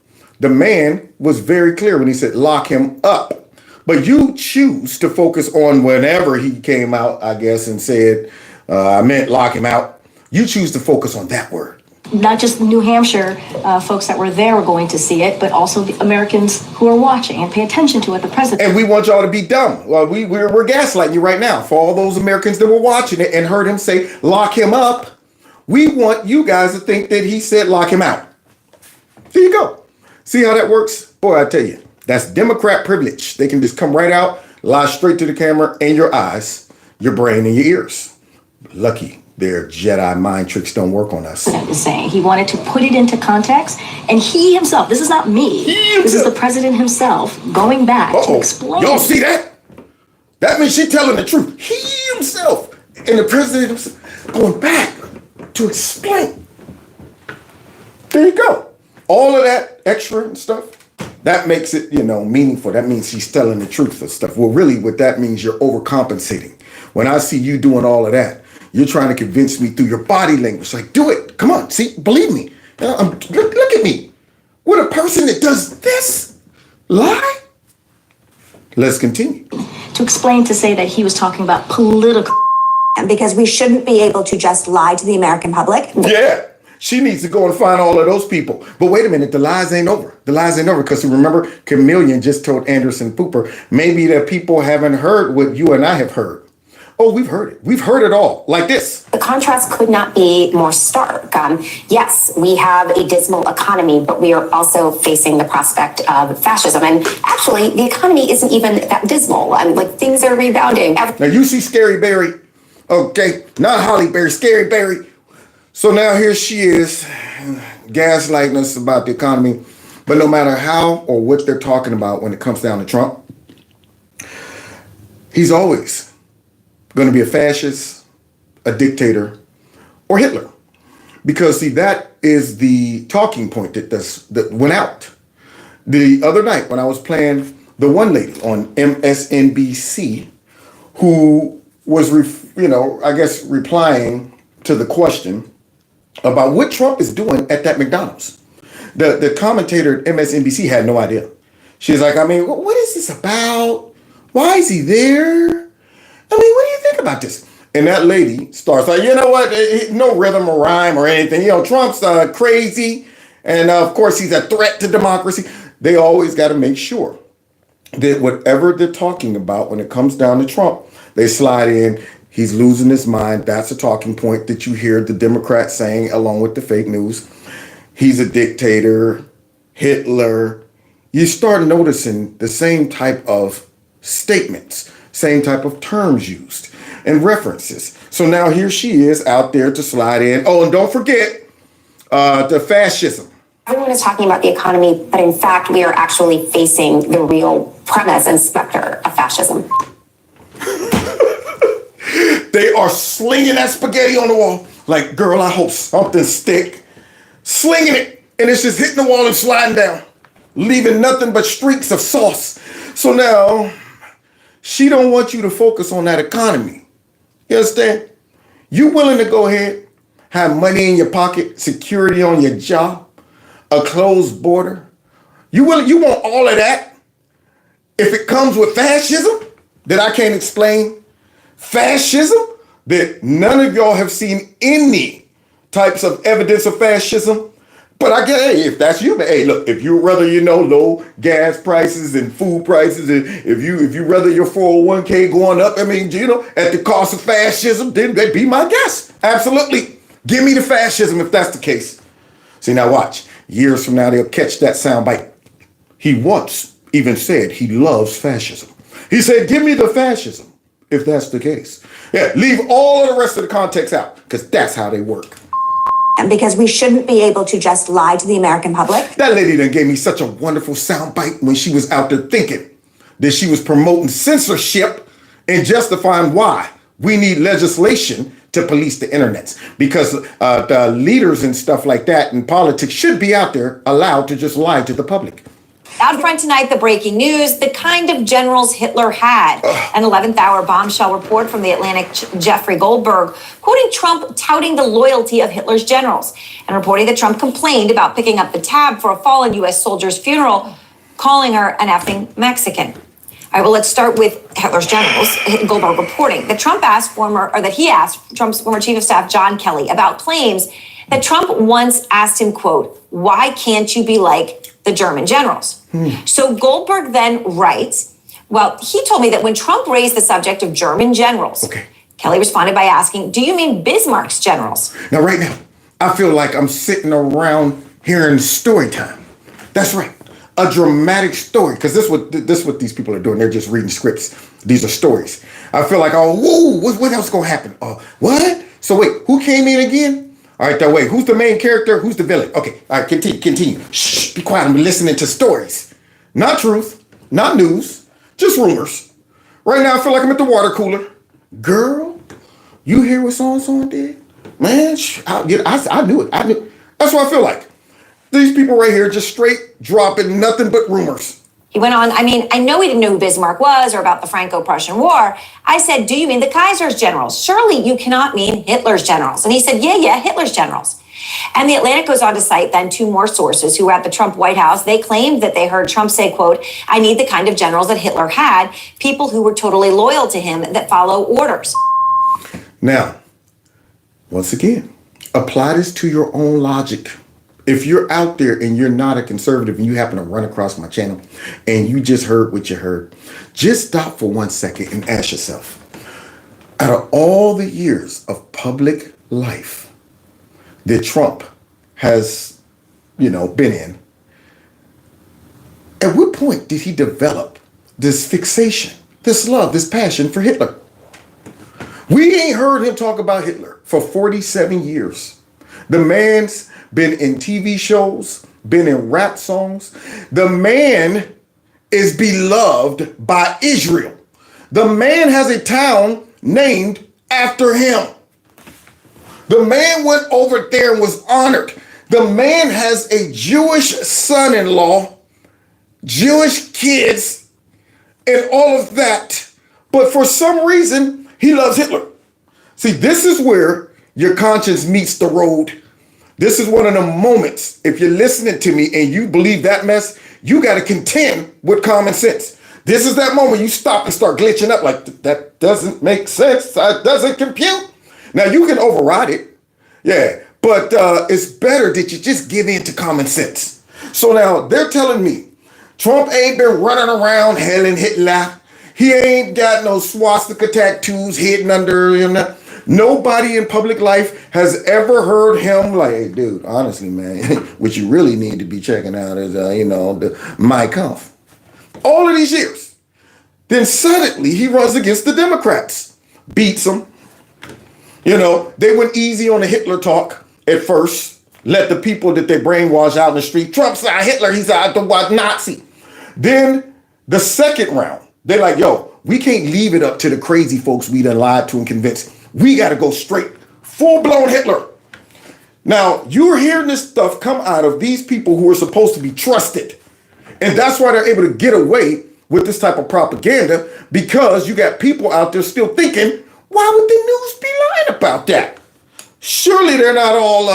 The man was very clear when he said lock him up. But you choose to focus on whenever he came out, I guess, and said, I meant lock him out. You choose to focus on that word. Not just the New Hampshire folks that were there were going to see it, but also the Americans who are watching and pay attention to what the president. And we want y'all to be dumb. Well, we're gaslighting you right now. For all those Americans that were watching it and heard him say lock him up, we want you guys to think that he said lock him out. There you go. See how that works? Boy, I tell you, that's Democrat privilege. They can just come right out, lie straight to the camera and your eyes, your brain and your ears. Lucky their Jedi mind tricks don't work on us. Saying he wanted to put it into context, and he himself, this is not me, this is the president himself going back to explain. Y'all see that? That means she's telling the truth. He himself and the president himself going back to explain. There you go. All of that extra stuff, that makes it, meaningful. That means she's telling the truth of stuff. Well, really, what that means, you're overcompensating. When I see you doing all of that, you're trying to convince me through your body language. Like, do it. Come on. See, believe me. Look at me. Would a person that does this lie? Let's continue. To explain, to say that he was talking about political. Because we shouldn't be able to just lie to the American public. Yeah. She needs to go and find all of those people. But wait a minute, the lies ain't over. The lies ain't over because remember, Chameleon just told Anderson Cooper, maybe the people haven't heard what you and I have heard. Oh, we've heard it. We've heard it all. Like this. The contrast could not be more stark. Yes, we have a dismal economy, but we are also facing the prospect of fascism. And actually, the economy isn't even that dismal. Like things are rebounding. Now you see Scary Berry, okay? Not Holly Berry, Scary Berry. So now here she is, gaslighting us about the economy. But no matter how or what they're talking about when it comes down to Trump, he's always going to be a fascist, a dictator, or Hitler. Because, see, that is the talking point that went out. The other night when I was playing the one lady on MSNBC who was, replying to the question about what Trump is doing at that McDonald's. The commentator at MSNBC had no idea. She's like, what is this about? Why is he there? What do you think about this? And that lady starts like, you know what? No rhythm or rhyme or anything. Trump's crazy. And of course, he's a threat to democracy. They always got to make sure that whatever they're talking about when it comes down to Trump, they slide in, he's losing his mind. That's a talking point that you hear the Democrats saying along with the fake news. He's a dictator, Hitler. You start noticing the same type of statements, same type of terms used and references. So now here she is out there to slide in. Oh, and don't forget the fascism. Everyone is talking about the economy, but in fact, we are actually facing the real premise and specter of fascism. They are slinging that spaghetti on the wall. Like, girl, I hope something stick. Slinging it, and it's just hitting the wall and sliding down, leaving nothing but streaks of sauce. So now, she don't want you to focus on that economy. You understand? You willing to go ahead, have money in your pocket, security on your job, a closed border. You want all of that? If it comes with fascism that I can't explain, fascism that none of y'all have seen any types of evidence of fascism. But I get, hey, if that's you, hey, look, if you rather, low gas prices and food prices, and if you rather your 401k going up, at the cost of fascism, then that'd be my guess. Absolutely. Give me the fascism if that's the case. See, now watch. Years from now, they'll catch that soundbite. He once even said he loves fascism. He said, give me the fascism if that's the case. Yeah, leave all of the rest of the context out, because that's how they work. And because we shouldn't be able to just lie to the American public. That lady done gave me such a wonderful soundbite when she was out there thinking that she was promoting censorship and justifying why we need legislation to police the internet. Because the leaders and stuff like that in politics should be out there allowed to just lie to the public. Out front tonight, the breaking news, the kind of generals Hitler had. An 11th hour bombshell report from the Atlantic Jeffrey Goldberg, quoting Trump touting the loyalty of Hitler's generals and reporting that Trump complained about picking up the tab for a fallen U.S. soldier's funeral, calling her an effing Mexican. All right, well, let's start with Hitler's generals. Goldberg reporting that he asked Trump's former chief of staff, John Kelly, about claims that Trump once asked him, quote, why can't you be like the German generals? So Goldberg then writes, well, he told me that when Trump raised the subject of German generals, Kelly responded by asking, do you mean Bismarck's generals? Now, right now, I feel like I'm sitting around hearing story time. That's right. A dramatic story, because this is what these people are doing. They're just reading scripts. These are stories. I feel like, what else going to happen? What? So wait, who came in again? All right, wait, who's the main character? Who's the villain? Okay, all right, continue. Shh, be quiet. I'm listening to stories. Not truth, not news, just rumors. Right now, I feel like I'm at the water cooler. Girl, you hear what so-and-so did? Man, I knew it. That's what I feel like. These people right here just straight dropping nothing but rumors. He went on, I know he didn't know who Bismarck was or about the Franco-Prussian War. I said, do you mean the Kaiser's generals? Surely you cannot mean Hitler's generals. And he said, yeah, Hitler's generals. And the Atlantic goes on to cite then two more sources who were at the Trump White House. They claimed that they heard Trump say, quote, I need the kind of generals that Hitler had, people who were totally loyal to him that follow orders. Now, once again, apply this to your own logic. If you're out there and you're not a conservative and you happen to run across my channel and you just heard what you heard, just stop for 1 second and ask yourself, Out of all the years of public life that Trump has, been in, at what point did he develop this fixation, this love, this passion for Hitler? We ain't heard him talk about Hitler for 47 years. The man's been in TV shows, been in rap songs. The man is beloved by Israel. The man has a town named after him. The man went over there and was honored. The man has a Jewish son-in-law, Jewish kids, and all of that. But for some reason, he loves Hitler. See, this is where your conscience meets the road. This is one of the moments, if you're listening to me and you believe that mess, you got to contend with common sense. This is that moment you stop and start glitching up like, that doesn't make sense. That doesn't compute. Now, you can override it. Yeah, but it's better that you just give in to common sense. So now they're telling me Trump ain't been running around hailing Hitler. He ain't got no swastika tattoos hidden under him. Nobody in public life has ever heard him like, hey, dude, honestly, man, what you really need to be checking out is, the Mein Kampf. All of these years. Then suddenly he runs against the Democrats, beats them. They went easy on the Hitler talk at first, let the people that they brainwash out in the street. Trump's not Hitler, he's a Nazi. Then the second round, they're like, yo, we can't leave it up to the crazy folks we done lied to and convinced. We got to go straight, full-blown Hitler. Now, you're hearing this stuff come out of these people who are supposed to be trusted. And that's why they're able to get away with this type of propaganda, because you got people out there still thinking, why would the news be lying about that? Surely they're not all,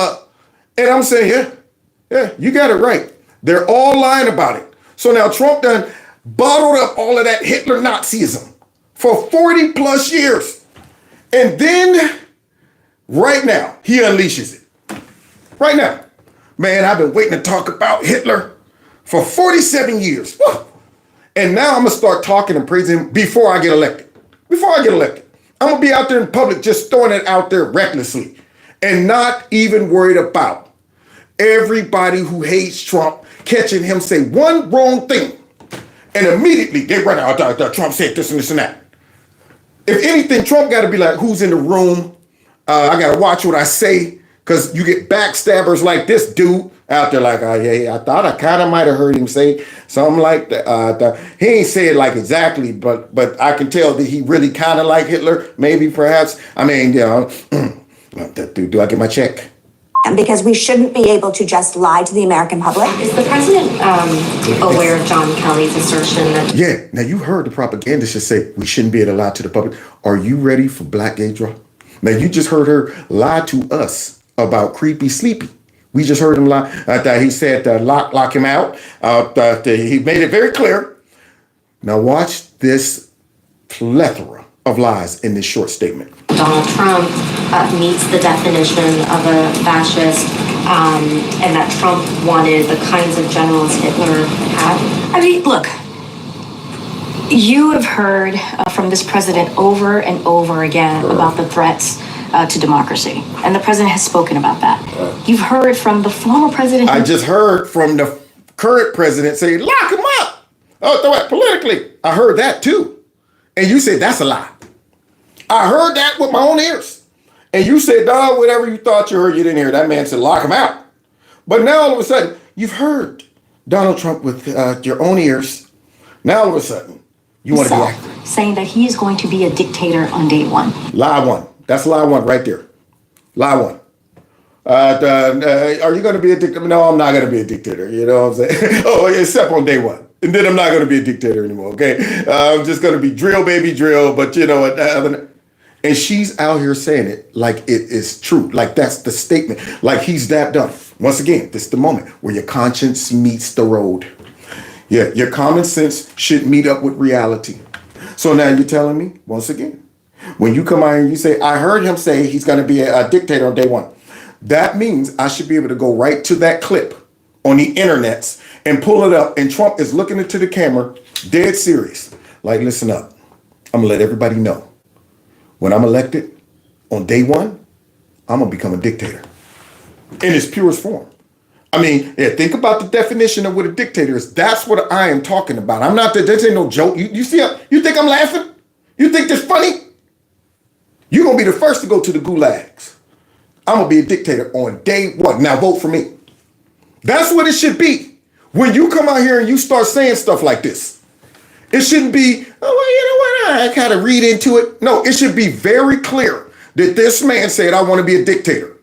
and I'm saying, yeah, you got it right. They're all lying about it. So now Trump done bottled up all of that Hitler Nazism for 40 plus years. And then right now, he unleashes it. Right now. Man, I've been waiting to talk about Hitler for 47 years. Woo! And now I'm going to start talking and praising him before I get elected. I'm going to be out there in public just throwing it out there recklessly and not even worried about everybody who hates Trump catching him say one wrong thing. And immediately they run out, Trump said this and this and that. If anything, Trump got to be like, who's in the room? I got to watch what I say, because you get backstabbers like this dude out there like, yeah, I thought I kind of might have heard him say something like that. He ain't say it like exactly, but I can tell that he really kind of like Hitler, maybe, perhaps. I mean, do I get my check? Because we shouldn't be able to just lie to the American public. Is the president aware of John Kelly's assertion that... Yeah, now you heard the propagandist just say we shouldn't be able to lie to the public. Are you ready for Black Gay Draw? Now you just heard her lie to us about Creepy Sleepy. We just heard him lie. He said lock him out. He made it very clear. Now watch this plethora of lies in this short statement. Donald Trump meets the definition of a fascist, and that Trump wanted the kinds of generals Hitler had? I mean, look, you have heard from this president over and over again about the threats to democracy, and the president has spoken about that. You've heard from the former president. I just heard from the current president say, lock him up. Oh, politically. I heard that too. And you said, that's a lie. I heard that with my own ears. And you said, dog, whatever you thought you heard, you didn't hear. That man said, lock him out. But now all of a sudden, you've heard Donald Trump with your own ears. Now all of a sudden, you want to be active. Saying that he is going to be a dictator on day one. Lie one. That's lie one right there. Lie one. Are you going to be a dictator? No, I'm not going to be a dictator. You know what I'm saying? Oh, except on day one. And then I'm not going to be a dictator anymore, okay? I'm just going to be drill, baby, drill. But you know what? And she's out here saying it like it is true. Like that's the statement. Like he's that done. Once again, this is the moment where your conscience meets the road. Yeah, your common sense should meet up with reality. So now you're telling me, once again, when you come out and you say, I heard him say he's going to be a dictator on day one. That means I should be able to go right to that clip on the internets and pull it up. And Trump is looking into the camera, dead serious. Like, listen up. I'm going to let everybody know. when I'm elected on day one, I'm gonna become a dictator in its purest form. I mean, yeah, think about the definition of what a dictator is. That's what I am talking about. I'm not, this ain't no joke. You see, you think I'm laughing? You think this funny? You're gonna be the first to go to the gulags. I'm gonna be a dictator on day one. Now vote for me. That's what it should be. When you come out here and you start saying stuff like this, it shouldn't be, oh, well, you know what, I kind of read into it. No, it should be very clear that this man said, I want to be a dictator.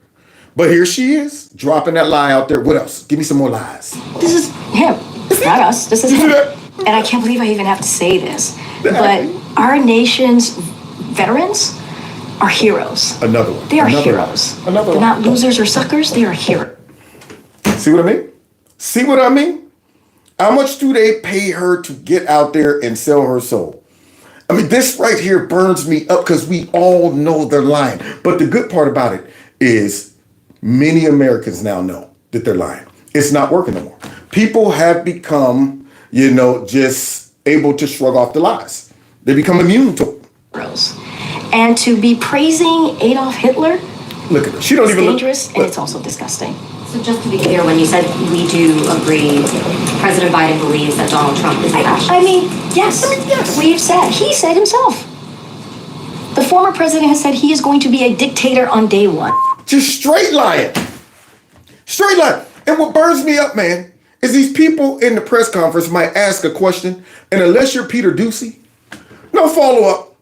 But here she is, dropping that lie out there. What else? Give me some more lies. This is him, not us. This is him. And I can't believe I even have to say this, but our nation's veterans are heroes. Another one. They are heroes. Another They're one. not losers or suckers. They are heroes. See what I mean? See what I mean? How much do they pay her to get out there and sell her soul? I mean, this right here burns me up because we all know they're lying. But the good part about it is many Americans now know that they're lying. It's not working no more. People have become, just able to shrug off the lies. They become immune to it. And to be praising Adolf Hitler, look at her. She don't even dangerous, and it's also disgusting. So just to be clear, when you said we do agree, President Biden believes that Donald Trump is a fascist. I mean, yes. He said himself. The former president has said he is going to be a dictator on day one. Just straight lying. Straight lying. And what burns me up, man, is these people in the press conference might ask a question, and unless you're Peter Ducey, no follow-up.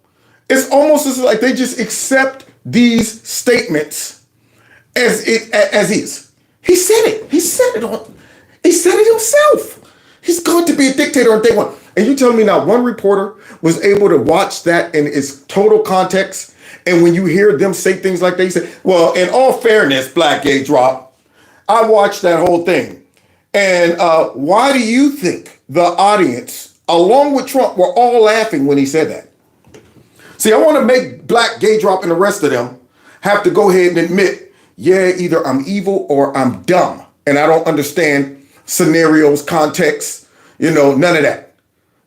It's almost as like they just accept these statements as is. He said it. He said it himself. He's going to be a dictator on day one. And you telling me not one reporter was able to watch that in its total context? And when you hear them say things like they say, well, in all fairness, Black Gay Drop, I watched that whole thing. And why do you think the audience, along with Trump, were all laughing when he said that? See, I want to make Black Gay Drop and the rest of them have to go ahead and admit, yeah, either I'm evil or I'm dumb. And I don't understand scenarios, context, none of that.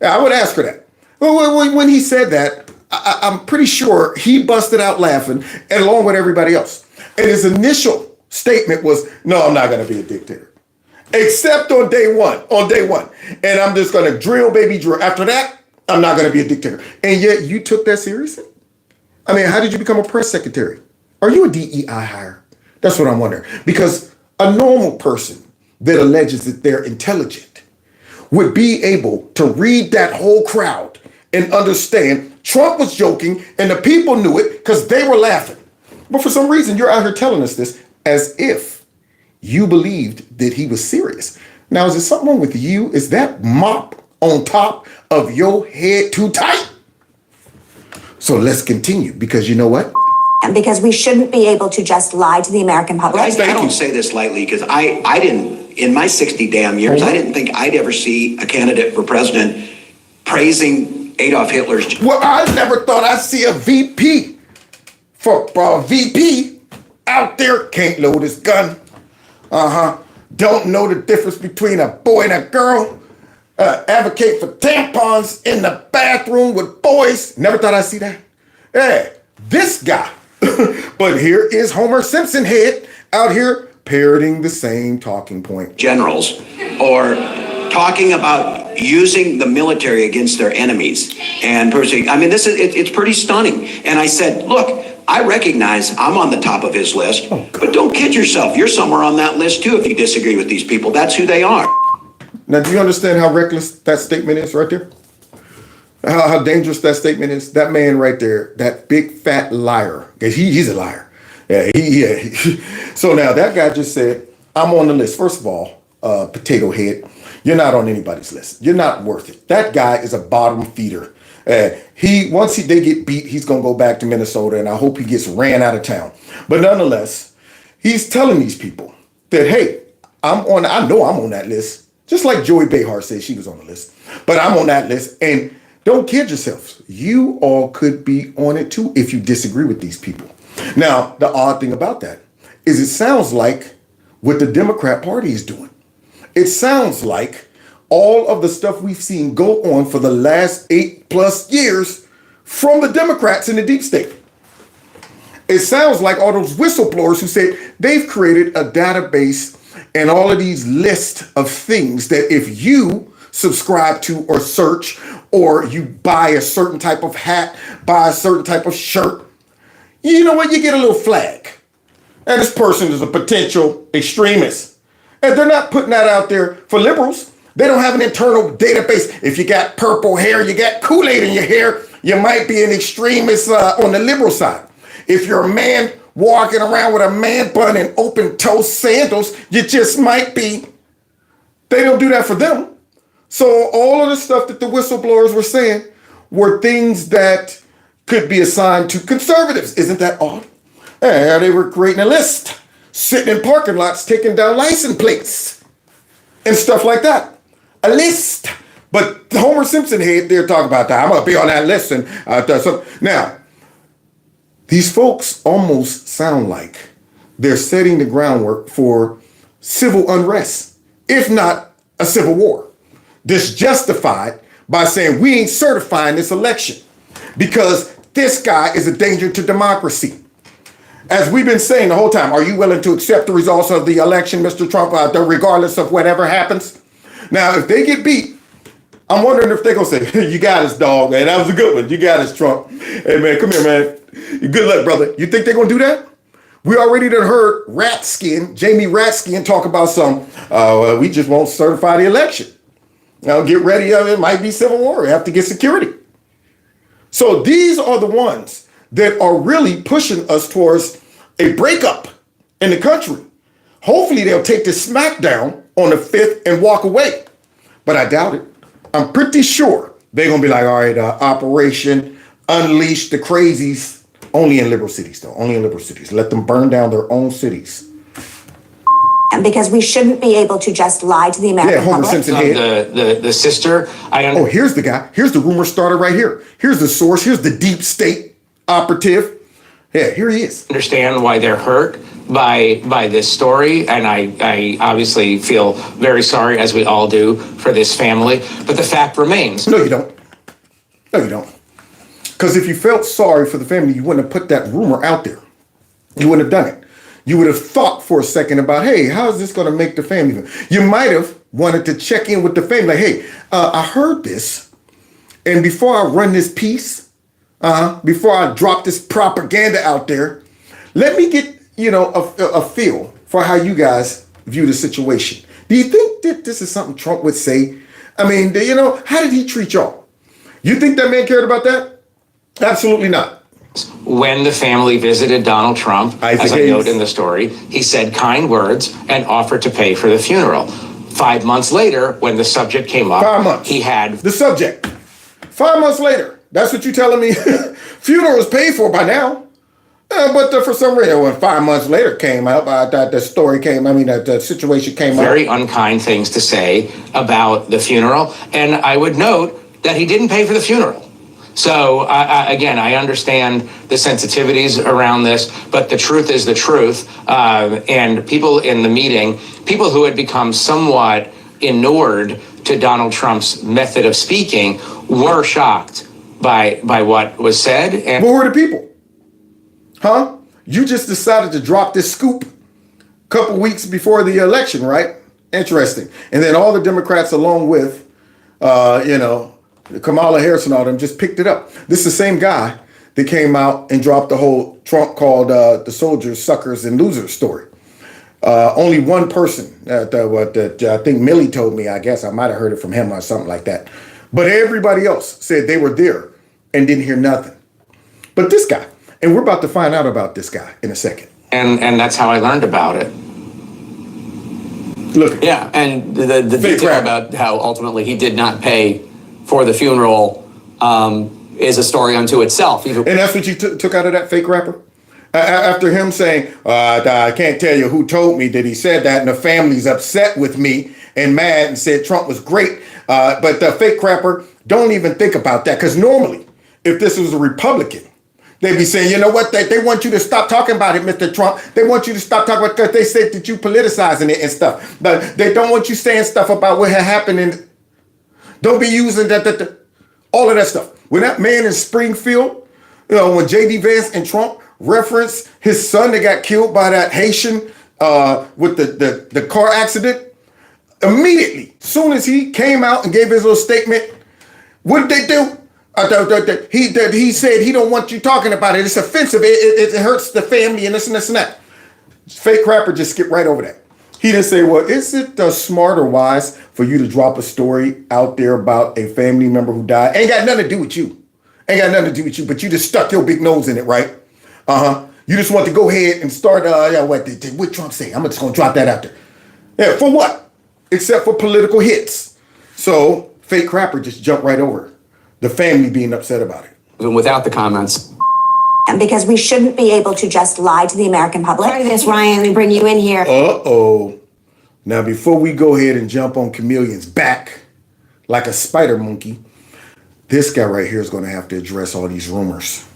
I would ask her that. When he said that, I'm pretty sure he busted out laughing and along with everybody else. And his initial statement was, no, I'm not going to be a dictator. Except on day one. And I'm just going to drill, baby, drill. After that, I'm not going to be a dictator. And yet you took that seriously? I mean, how did you become a press secretary? Are you a DEI hire? That's what I'm wondering. Because a normal person that alleges that they're intelligent would be able to read that whole crowd and understand Trump was joking and the people knew it because they were laughing. But for some reason, you're out here telling us this as if you believed that he was serious. Now, is there something wrong with you? Is that mop on top of your head too tight? So let's continue, because you know what? Because we shouldn't be able to just lie to the American public. I don't say this lightly, because I didn't, in my 60 damn years, I didn't think I'd ever see a candidate for president praising Adolf Hitler's. Well, I never thought I'd see a VP VP out there, can't load his gun. Don't know the difference between a boy and a girl. Advocate for tampons in the bathroom with boys. Never thought I'd see that. Hey, this guy. But here is Homer Simpson head out here parroting the same talking point. Generals, or talking about using the military against their enemies and persecuting. I mean, it's pretty stunning. And I said, look, I recognize I'm on the top of his list, but don't kid yourself. You're somewhere on that list too if you disagree with these people. That's who they are. Now, do you understand how reckless that statement is right there? How dangerous that statement is? That man right there, that big fat liar, because he's a liar. Yeah. So now that guy just said, I'm on the list. First of all, potato head, you're not on anybody's list. You're not worth it. That guy is a bottom feeder. Once they get beat, he's going to go back to Minnesota, and I hope he gets ran out of town. But nonetheless, he's telling these people that, hey, I know I'm on that list. Just like Joey Behar said she was on the list. But I'm on that list. And don't kid yourselves. You all could be on it too if you disagree with these people. Now, the odd thing about that is it sounds like what the Democrat Party is doing. It sounds like all of the stuff we've seen go on for the last 8+ years from the Democrats in the deep state. it sounds like all those whistleblowers who said they've created a database and all of these lists of things that if you subscribe to or search, or you buy a certain type of hat, buy a certain type of shirt, you know what, you get a little flag. And this person is a potential extremist. And they're not putting that out there for liberals. They don't have an internal database. If you got purple hair, you got Kool-Aid in your hair, you might be an extremist on the liberal side. If you're a man walking around with a man bun and open-toe sandals, you just might be. They don't do that for them. So all of the stuff that the whistleblowers were saying were things that could be assigned to conservatives. Isn't that odd? And they were creating a list, sitting in parking lots, taking down license plates and stuff like that. A list. But Homer Simpson head there talking about that. I'm going to be on that list. And now, these folks almost sound like they're setting the groundwork for civil unrest, if not a civil war. This justified by saying we ain't certifying this election because this guy is a danger to democracy. As we've been saying the whole time, are you willing to accept the results of the election, Mr. Trump, regardless of whatever happens? Now, if they get beat, I'm wondering if they're going to say, you got us, dog, man. That was a good one. You got us, Trump. Hey, man, come here, man. Good luck, brother. You think they're going to do that? We already done heard Jamie Ratskin talk about we just won't certify the election. Now get ready, it might be civil war. We have to get security. So these are the ones that are really pushing us towards a breakup in the country. Hopefully they'll take the smackdown on the 5th and walk away. But I doubt it. I'm pretty sure they're going to be like, all right, Operation Unleash the Crazies. Only in liberal cities, though. Only in liberal cities. Let them burn down their own cities. And because we shouldn't be able to just lie to the American Homer public. Simpson head. The sister. Here's the guy. Here's the rumor starter right here. Here's the source. Here's the deep state operative. Yeah, here he is. Understand why they're hurt by this story, and I obviously feel very sorry, as we all do, for this family. But the fact remains. No, you don't. No, you don't. Because if you felt sorry for the family, you wouldn't have put that rumor out there. You wouldn't have done it. You would have thought for a second about, hey, how is this going to make the family feel? You might have wanted to check in with the family. Like, hey, I heard this. And before I run this piece, before I drop this propaganda out there, let me get, a feel for how you guys view the situation. Do you think that this is something Trump would say? I mean, how did he treat y'all? You think that man cared about that? Absolutely not. When the family visited Donald Trump, as I note in the story, he said kind words and offered to pay for the funeral. 5 months later, when the subject came up, 5 months. He had the subject. 5 months later. That's what you're telling me? Funeral was paid for by now. But for some reason, when 5 months later came out, the story came, the situation came out. Very unkind things to say about the funeral. And I would note that he didn't pay for the funeral. So, again, I understand the sensitivities around this, but the truth is the truth. And people in the meeting, people who had become somewhat inured to Donald Trump's method of speaking, were shocked by what was said. And what were the people? Huh? You just decided to drop this scoop a couple weeks before the election, right? Interesting. And then all the Democrats, along with, Kamala Harris and all them, just picked it up. This is the same guy that came out and dropped the whole Trump called the soldiers suckers and losers story. Only one person, I think Millie told me, I guess I might have heard it from him or something like that. But everybody else said they were there and didn't hear nothing. But this guy, and we're about to find out about this guy in a second. And that's how I learned about it. Look. Yeah, and the detail about how ultimately he did not pay for the funeral is a story unto itself. And that's what you took out of that fake rapper? After him saying, I can't tell you who told me that he said that, and the family's upset with me and mad and said Trump was great. But the fake rapper, don't even think about that. Because normally, if this was a Republican, they'd be saying, you know what, they want you to stop talking about it, Mr. Trump. They want you to stop talking about it because they said that you politicizing it and stuff. But they don't want you saying stuff about what had happened in. Don't be using all of that stuff. When that man in Springfield, when J.D. Vance and Trump reference his son that got killed by that Haitian with the car accident, immediately, soon as he came out and gave his little statement, what did they do? He said he don't want you talking about it. It's offensive. It hurts the family and this and this and that. Fake rapper just skipped right over that. He didn't say, well, is it smart or wise for you to drop a story out there about a family member who died? Ain't got nothing to do with you. Ain't got nothing to do with you, but you just stuck your big nose in it, right? You just want to go ahead and start, what Trump say? I'm just going to drop that out there. Yeah, for what? Except for political hits. So fake rapper just jumped right over the family being upset about it. Without the comments. Because we shouldn't be able to just lie to the American public. Sorry this, Ryan, we bring you in here. Uh-oh. Now, before we go ahead and jump on Chameleon's back like a spider monkey, this guy right here is going to have to address all these rumors.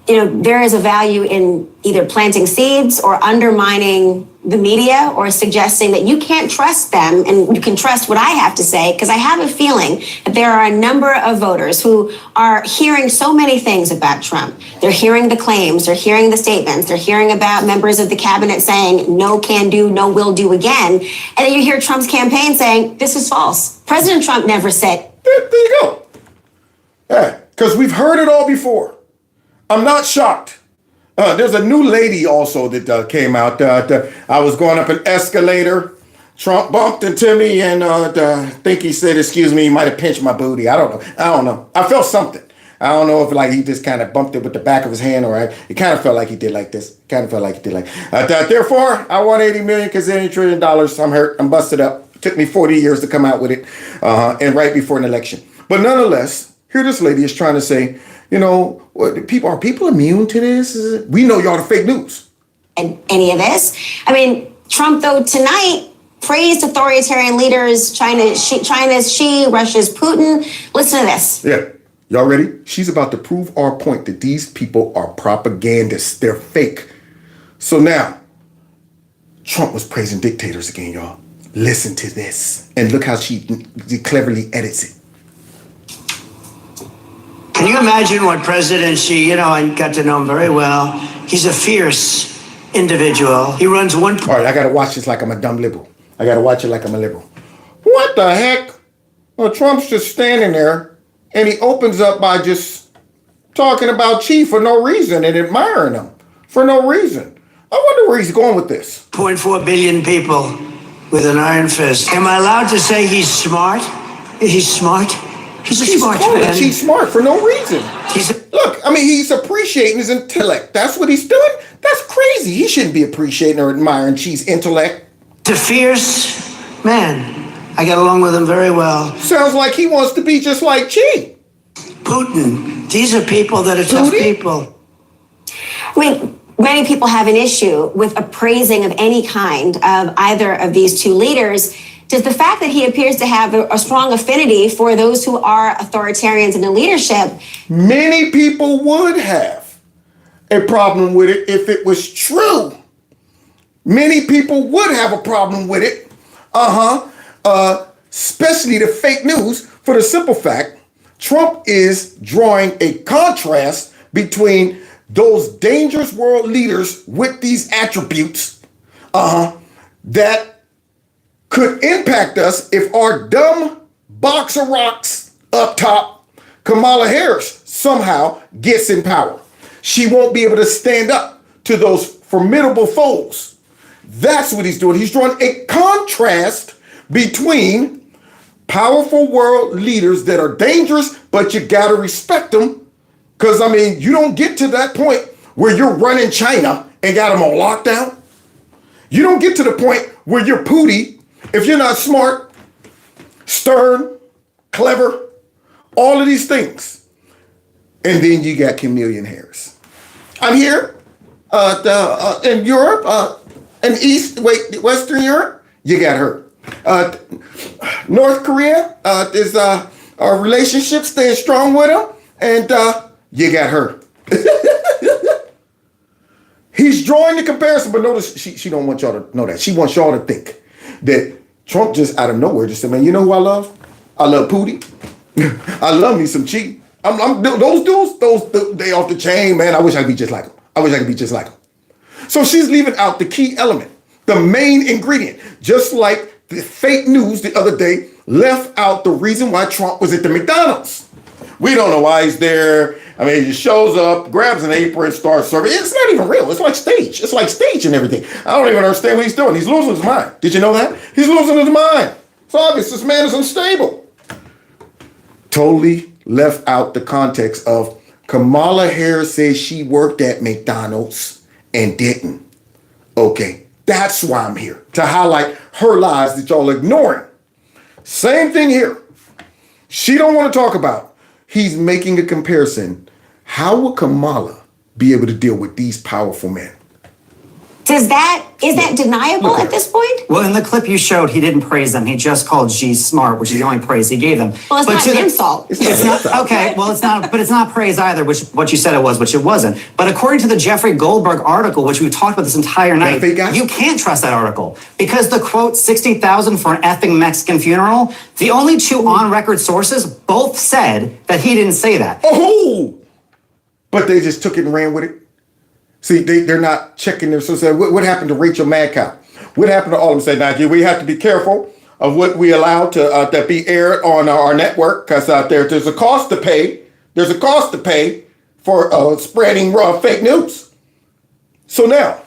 There is a value in either planting seeds or undermining the media or suggesting that you can't trust them and you can trust what I have to say, because I have a feeling that there are a number of voters who are hearing so many things about Trump. They're hearing the claims, they're hearing the statements, they're hearing about members of the cabinet saying no can do, no will do again. And then you hear Trump's campaign saying this is false. President Trump never said. There you go. Yeah, because we've heard it all before. I'm not shocked. There's a new lady also that came out. I was going up an escalator. Trump bumped into me and I think he said, excuse me, he might have pinched my booty. I don't know. I felt something. I don't know if he just kind of bumped it with the back of his hand or it kind of felt like he did like this. Therefore, I won $80 million $1 trillion. I'm hurt. I'm busted up. It took me 40 years to come out with it and right before an election. But nonetheless, here this lady is trying to say, are people immune to this? We know y'all the fake news. And any of this? Trump, though, tonight praised authoritarian leaders, China's Xi, Russia's Putin. Listen to this. Yeah. Y'all ready? She's about to prove our point that these people are propagandists. They're fake. So now, Trump was praising dictators again, y'all. Listen to this. And look how she cleverly edits it. Can you imagine what President Xi, I got to know him very well. He's a fierce individual. He runs one... All right, I got to watch this like I'm a dumb liberal. I got to watch it like I'm a liberal. What the heck? Well, Trump's just standing there, and he opens up by just talking about Xi for no reason and admiring him for no reason. I wonder where he's going with this. 0.4 billion people with an iron fist. Am I allowed to say he's smart? He's smart? He's a smart man. He's smart for no reason. He's appreciating his intellect. That's what he's doing. That's crazy. He shouldn't be appreciating or admiring Xi's intellect. He's a fierce man. I get along with him very well. Sounds like he wants to be just like Xi. Putin. These are people that are tough people. Many people have an issue with appraising of any kind of either of these two leaders. Does the fact that he appears to have a strong affinity for those who are authoritarians in the leadership? Many people would have a problem with it if it was true. Many people would have a problem with it. Especially the fake news, for the simple fact, Trump is drawing a contrast between those dangerous world leaders with these attributes that could impact us if our dumb box of rocks up top, Kamala Harris, somehow gets in power. She won't be able to stand up to those formidable foes. That's what he's doing. He's drawing a contrast between powerful world leaders that are dangerous, but you got to respect them. Because, you don't get to that point where you're running China and got them on lockdown. You don't get to the point where you're Putin. If you're not smart, stern, clever, all of these things. And then you got Chameleon Harris. I'm here in Europe, Western Europe, you got her. North Korea, is our relationship staying strong with them, and you got her. He's drawing the comparison, but notice she don't want y'all to know that. She wants y'all to think that Trump just out of nowhere just said, man, you know who I love? I love Putin. I love me some Xi. Those dudes, they off the chain, man. I wish I could be just like them. So she's leaving out the key element, the main ingredient, just like the fake news the other day left out the reason why Trump was at the McDonald's. We don't know why he's there. I mean, he just shows up, grabs an apron, starts serving. It's not even real. It's like stage. It's like stage and everything. I don't even understand what he's doing. He's losing his mind. Did you know that? He's losing his mind. It's obvious this man is unstable. Totally left out the context of Kamala Harris says she worked at McDonald's and didn't. Okay, that's why I'm here, to highlight her lies that y'all ignoring. Same thing here. She don't want to talk about. He's making a comparison. How would Kamala be able to deal with these powerful men? Is that deniable at this point? Well, in the clip you showed, he didn't praise them. He just called G smart, which is the only praise he gave them. Well, it's not an insult. It's not okay. Well, it's not, but it's not praise either, which what you said it was, which it wasn't. But according to the Jeffrey Goldberg article, which we've talked about this entire night, you can't trust that article because the quote 60,000 for an effing Mexican funeral. The only two on-record sources both said that he didn't say that. Oh, but they just took it and ran with it. See, they're not checking their sources. What happened to Rachel Madcow? What happened to all of them? Say, now, we have to be careful of what we allow to be aired on our network because there's a cost to pay. There's a cost to pay for spreading fake news. So now,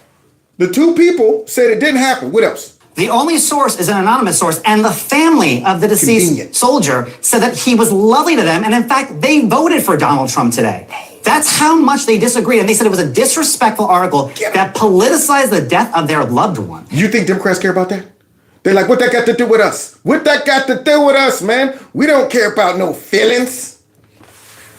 the two people said it didn't happen. What else? The only source is an anonymous source, and the family of the deceased soldier said that he was lovely to them, and in fact, they voted for Donald Trump today. That's how much they disagreed, and they said it was a disrespectful article that politicized the death of their loved one. You think Democrats care about that? They're like, what that got to do with us? What that got to do with us, man? We don't care about no feelings.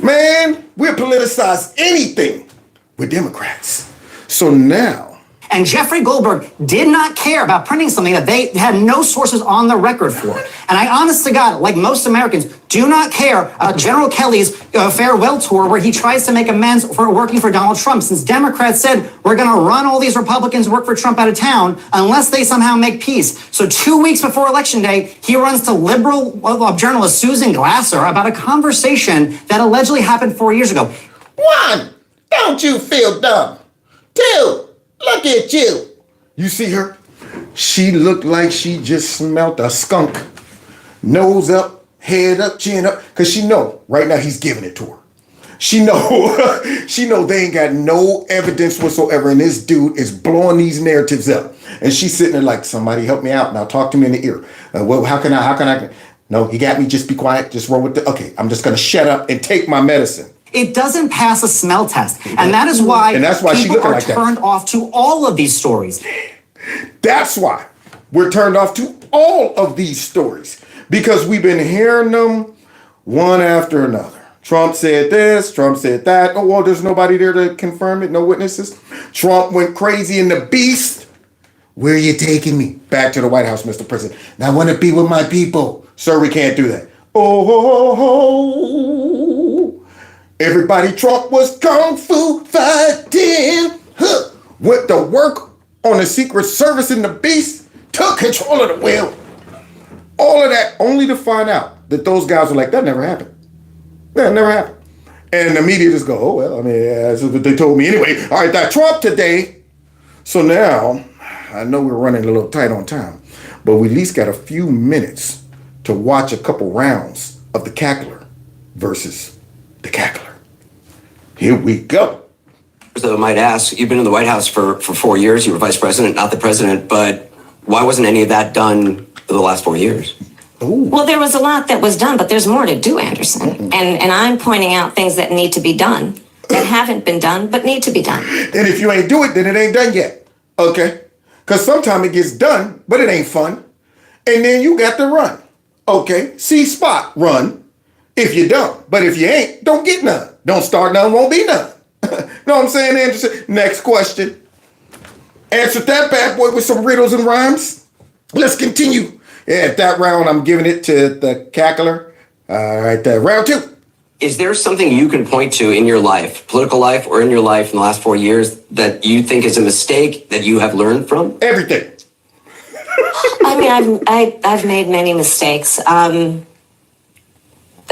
Man, we'll politicize anything with Democrats. So now, and Jeffrey Goldberg did not care about printing something that they had no sources on the record for. And I honest to God, like most Americans, do not care about General Kelly's farewell tour where he tries to make amends for working for Donald Trump, since Democrats said we're going to run all these Republicans who work for Trump out of town unless they somehow make peace. So 2 weeks before Election Day, he runs to liberal journalist Susan Glasser about a conversation that allegedly happened 4 years ago. 1, don't you feel dumb? 2, look at you. You see her? She looked like she just smelt a skunk. Nose up, head up, chin up. Because she know right now he's giving it to her. She know they ain't got no evidence whatsoever. And this dude is blowing these narratives up. And she's sitting there like, somebody help me out. Now talk to me in the ear. Well, how can I? No, he got me. Just be quiet. Just roll with the, okay, I'm just going to shut up and take my medicine. It doesn't pass a smell test. And that is why people are turned off to all of these stories. That's why we're turned off to all of these stories. Because we've been hearing them one after another. Trump said this, Trump said that. Oh, well, there's nobody there to confirm it, no witnesses. Trump went crazy in the beast. Where are you taking me? Back to the White House, Mr. President. Now I want to be with my people. Sir, we can't do that. Oh, everybody, Trump was kung fu fighting. Went to work on the Secret Service in the beast, took control of the wheel. All of that only to find out that those guys were like, that never happened. That never happened. And the media just go, oh, well, I mean, that's what they told me anyway. All right, that Trump today. So now, I know we're running a little tight on time, but we at least got a few minutes to watch a couple rounds of the cackler versus the cackler. Here we go. So I might ask, you've been in the White House for 4 years. You were vice president, not the president, but why wasn't any of that done for the last 4 years? Ooh. Well, there was a lot that was done, but there's more to do, Anderson. And I'm pointing out things that need to be done, that haven't been done, but need to be done. And if you ain't do it, then it ain't done yet. Okay? Because sometimes it gets done, but it ain't fun. And then you got to run. Okay? See spot, run. If you don't. But if you ain't, don't get none. Don't start none, won't be none. Know what I'm saying, Anderson? Next question. Answered that bad boy with some riddles and rhymes. Let's continue. Yeah, that round, I'm giving it to the cackler. All right, round 2. Is there something you can point to in your life, political life or in your life in the last 4 years, that you think is a mistake that you have learned from? Everything. I mean, I've made many mistakes.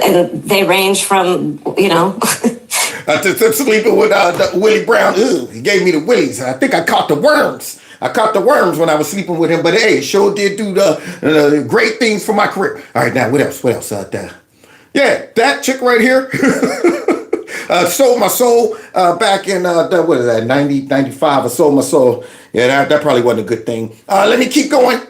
And they range from, to sleeping with Willie Brown. Ugh, he gave me the willies. I think I caught the worms. I caught the worms when I was sleeping with him. But hey, sure did do the great things for my career. All right, now what else? What else out there? Yeah, that chick right here sold my soul back in, what is that, 90, 95. I sold my soul. Yeah, that probably wasn't a good thing. Let me keep going.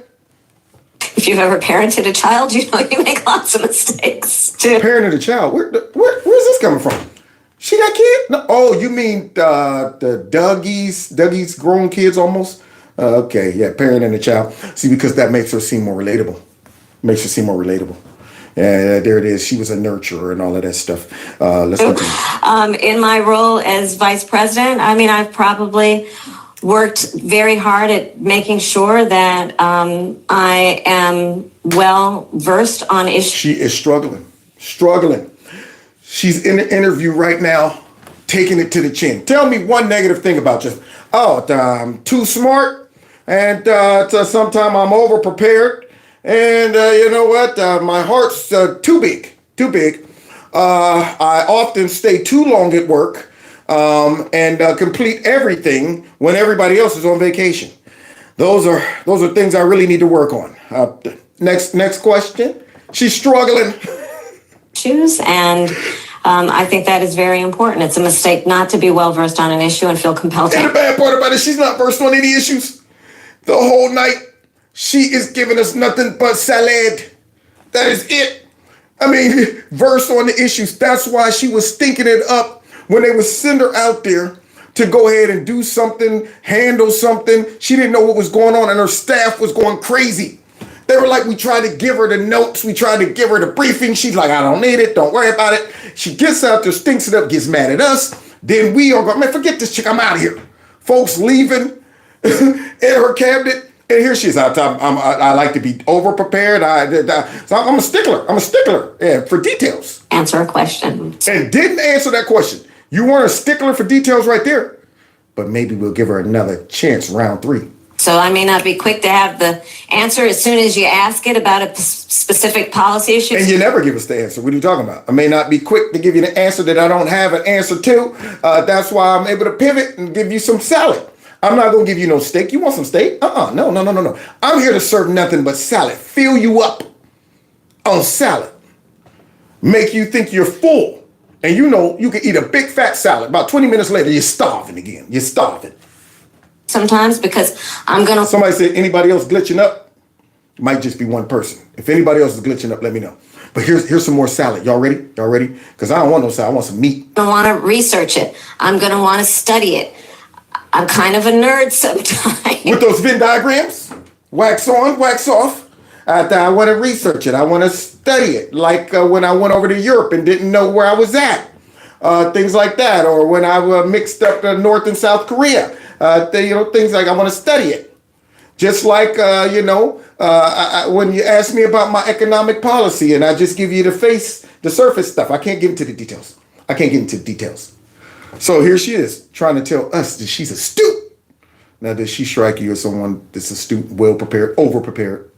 if you've ever parented a child, you make lots of mistakes too. Parented a child? Where's this coming from? She got kids? No. Oh, you mean the Dougie's grown kids almost? Okay, yeah, parenting a child. See, because that makes her seem more relatable. Yeah, there it is. She was a nurturer and all of that stuff. Let's continue. In my role as vice president, I've probably worked very hard at making sure that I am well versed on issues. She is struggling. She's in an interview right now, taking it to the chin. Tell me one negative thing about you. Oh, I'm too smart, and sometimes I'm over prepared. And you know what? My heart's too big. I often stay too long at work and complete everything when everybody else is on vacation. Those are things I really need to work on. Next question. She's struggling. And I think that is very important. It's a mistake not to be well versed on an issue and feel compelled to. And the bad part about it, she's not versed on any issues. The whole night. She is giving us nothing but salad. That is it. Versed on the issues. That's why she was stinking it up when they would send her out there to go ahead and do something, handle something. She didn't know what was going on, and her staff was going crazy. They were like, we tried to give her the notes. We tried to give her the briefing. She's like, I don't need it. Don't worry about it. She gets out there, stinks it up, gets mad at us. Then we are going, man, forget this chick. I'm out of here. Folks leaving in her cabinet. And here she is. I like to be over prepared. So I'm a stickler. For details. Answer a question. And didn't answer that question. You weren't a stickler for details right there. But maybe we'll give her another chance, round 3. So I may not be quick to have the answer as soon as you ask it about a specific policy issue. And you never give us the answer. What are you talking about? I may not be quick to give you the answer that I don't have an answer to. That's why I'm able to pivot and give you some salad. I'm not going to give you no steak. You want some steak? No. I'm here to serve nothing but salad. Fill you up on salad. Make you think you're full. And you can eat a big fat salad. About 20 minutes later, you're starving again. You're starving. Sometimes because Somebody said, anybody else glitching up? It might just be one person. If anybody else is glitching up, let me know. But here's some more salad. Y'all ready? Because I don't want no salad. I want some meat. I want to research it. I'm going to want to study it. I'm kind of a nerd sometimes. With those Venn diagrams, wax on, wax off. I want to research it. I want to study it. Like when I went over to Europe and didn't know where I was at. Things like that. Or when I mixed up North and South Korea. Things like I want to study it. Just like, when you ask me about my economic policy and I just give you the surface stuff. I can't get into the details. So here she is trying to tell us that she's astute. Now, does she strike you as someone that's astute, well prepared, over prepared?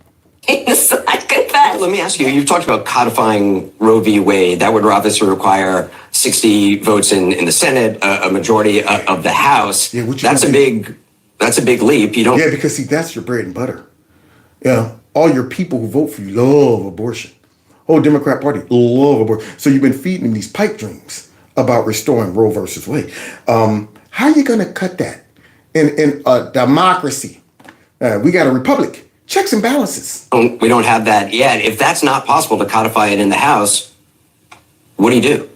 Yes, I confess. Let me ask you, you've talked about codifying Roe v. Wade. That would obviously require 60 votes in the Senate, a majority of the House. Yeah, that's a big leap. You don't. Yeah, because see, that's your bread and butter. Yeah, all your people who vote for you love abortion. Whole Democrat Party love abortion. So you've been feeding them these pipe dreams about restoring Roe versus Wade. How are you going to cut that in a democracy? We got a republic. Checks and balances. We don't have that yet. If that's not possible to codify it in the House, what do you do?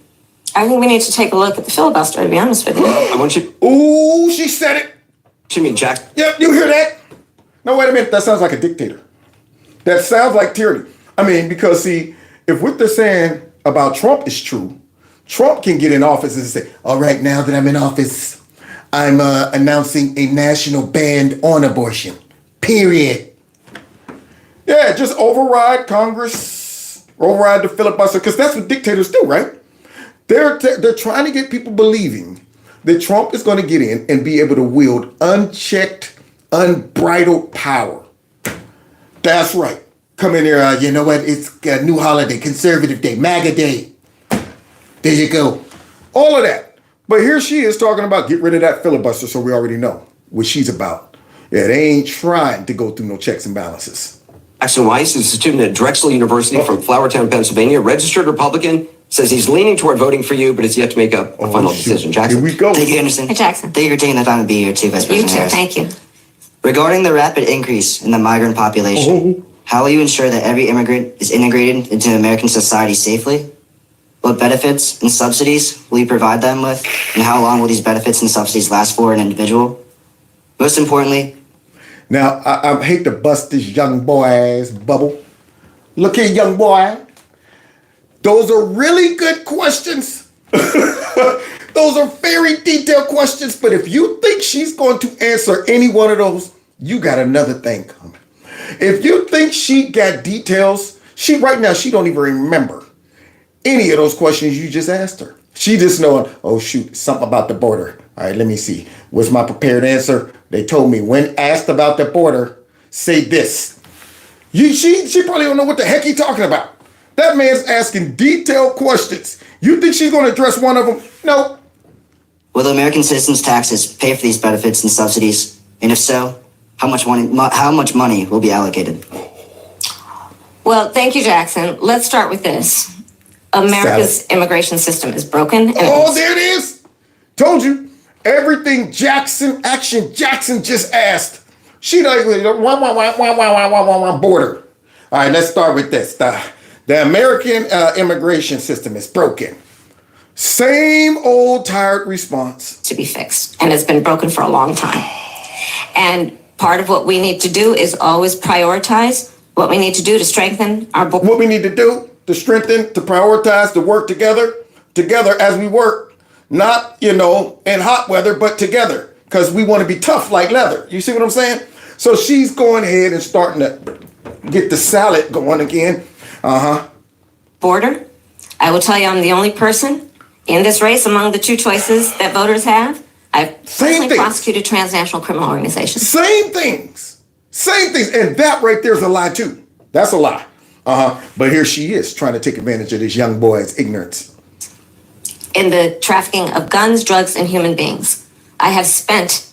I think we need to take a look at the filibuster, to be honest with you. I want you. Ooh, she said it. She mean Jack? Yep, you hear that? No, wait a minute. That sounds like a dictator. That sounds like tyranny. Because see, if what they're saying about Trump is true, Trump can get in office and say, all right, now that I'm in office, I'm announcing a national ban on abortion. Period. Yeah, just override Congress, override the filibuster, because that's what dictators do, right? They're trying to get people believing that Trump is going to get in and be able to wield unchecked, unbridled power. That's right. come in there, you know what, it's a new holiday, conservative day, MAGA day. There you go. All of that. But here she is talking about get rid of that filibuster, so we already know what she's about. Yeah, they ain't trying to go through no checks and balances. Jackson Weiss is a student at Drexel University from Flourtown, Pennsylvania, registered Republican, says he's leaning toward voting for you, but has yet to make a final decision. Jackson. Here we go. Thank you, Anderson. Hey, Jackson. Thank you for taking the time to be here too, Vice President Harris. Thank you. Regarding the rapid increase in the migrant population, how will you ensure that every immigrant is integrated into American society safely? What benefits and subsidies will you provide them with? And how long will these benefits and subsidies last for an individual? Most importantly, now, I hate to bust this young boy's bubble. Look here, young boy. Those are really good questions. Those are very detailed questions. But if you think she's going to answer any one of those, you got another thing coming. If you think she got details, right now, she don't even remember any of those questions you just asked her. She just knowing, oh, shoot, something about the border. All right, let me see. What's my prepared answer? They told me when asked about the border, say this. She probably don't know what the heck he talking about. That man's asking detailed questions. You think she's going to address one of them? No. will American citizens' taxes pay for these benefits and subsidies? And if so, how much money will be allocated? Well, thank you, Jackson. Let's start with this. America's immigration system is broken. And there it is. Told you. Everything Jackson just asked. She like border. All right, let's start with this. The American immigration system is broken. Same old tired response. To be fixed. And it's been broken for a long time. And part of what we need to do is always prioritize what we need to do to strengthen our border. What we need to do to strengthen, to prioritize, to work together as we work. Not, in hot weather, but together. Because we want to be tough like leather. You see what I'm saying? So she's going ahead and starting to get the salad going again. Border. I will tell you, I'm the only person in this race among the two choices that voters have. I've personally prosecuted transnational criminal organizations. Same things. And that right there is a lie too. That's a lie. But here she is trying to take advantage of this young boy's ignorance. In the trafficking of guns, drugs, and human beings. I have spent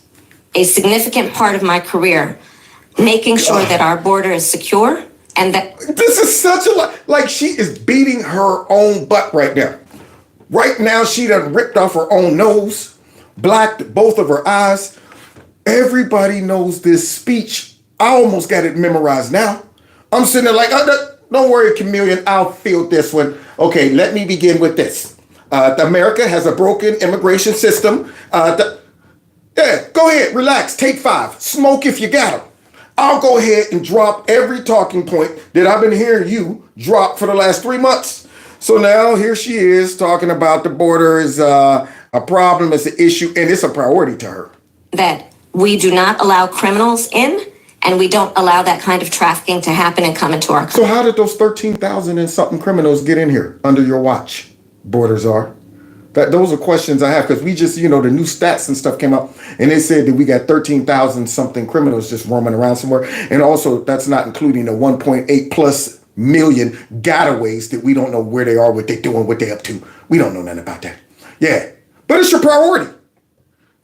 a significant part of my career making sure that our border is secure and that... This is such a lie. Like she is beating her own butt right now. Right now, she done ripped off her own nose, blacked both of her eyes. Everybody knows this speech. I almost got it memorized now. I'm sitting there like, don't worry, Chameleon, I'll field this one. Okay, let me begin with this. America has a broken immigration system. Go ahead, relax, take 5. Smoke if you got them. I'll go ahead and drop every talking point that I've been hearing you drop for the last 3 months. So now here she is talking about the border is a problem, it's an issue, and it's a priority to her. That we do not allow criminals in, and we don't allow that kind of trafficking to happen and come into our country. So how did those 13,000 and something criminals get in here under your watch, Borders are? Those are questions I have because we just, the new stats and stuff came out and they said that we got 13,000 something criminals just roaming around somewhere. And also that's not including the 1.8 plus million gotaways that we don't know where they are, what they're doing, what they're up to. We don't know nothing about that. Yeah, but it's your priority.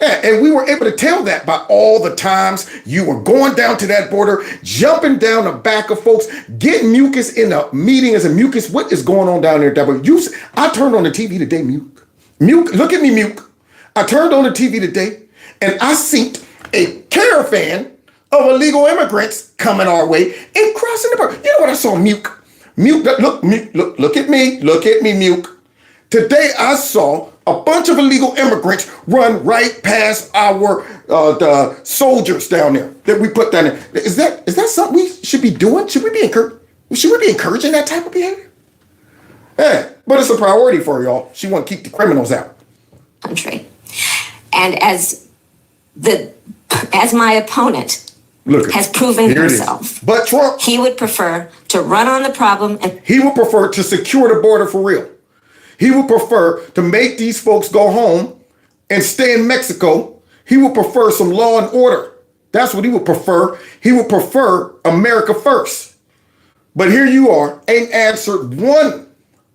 Yeah, and we were able to tell that by all the times you were going down to that border, jumping down the back of folks, getting mucus in the meeting as a mucus. What is going on down there, Deborah? I turned on the TV today, Muke, look at me, Muke. I turned on the TV today and I seen a caravan of illegal immigrants coming our way and crossing the border. You know what I saw, Muke? Muke, look at me, Muke. Today I saw a bunch of illegal immigrants run right past our the soldiers down there that we put down there. Is that something we should be doing? Should we be encouraging that type of behavior? Yeah, but it's a priority for y'all. She want to keep the criminals out. Country. And as my opponent has proven himself, but Trump, he would prefer to run on the problem and he would prefer to secure the border for real. He would prefer to make these folks go home and stay in Mexico. He would prefer some law and order. That's what he would prefer. He would prefer America first. But here you are, ain't answered one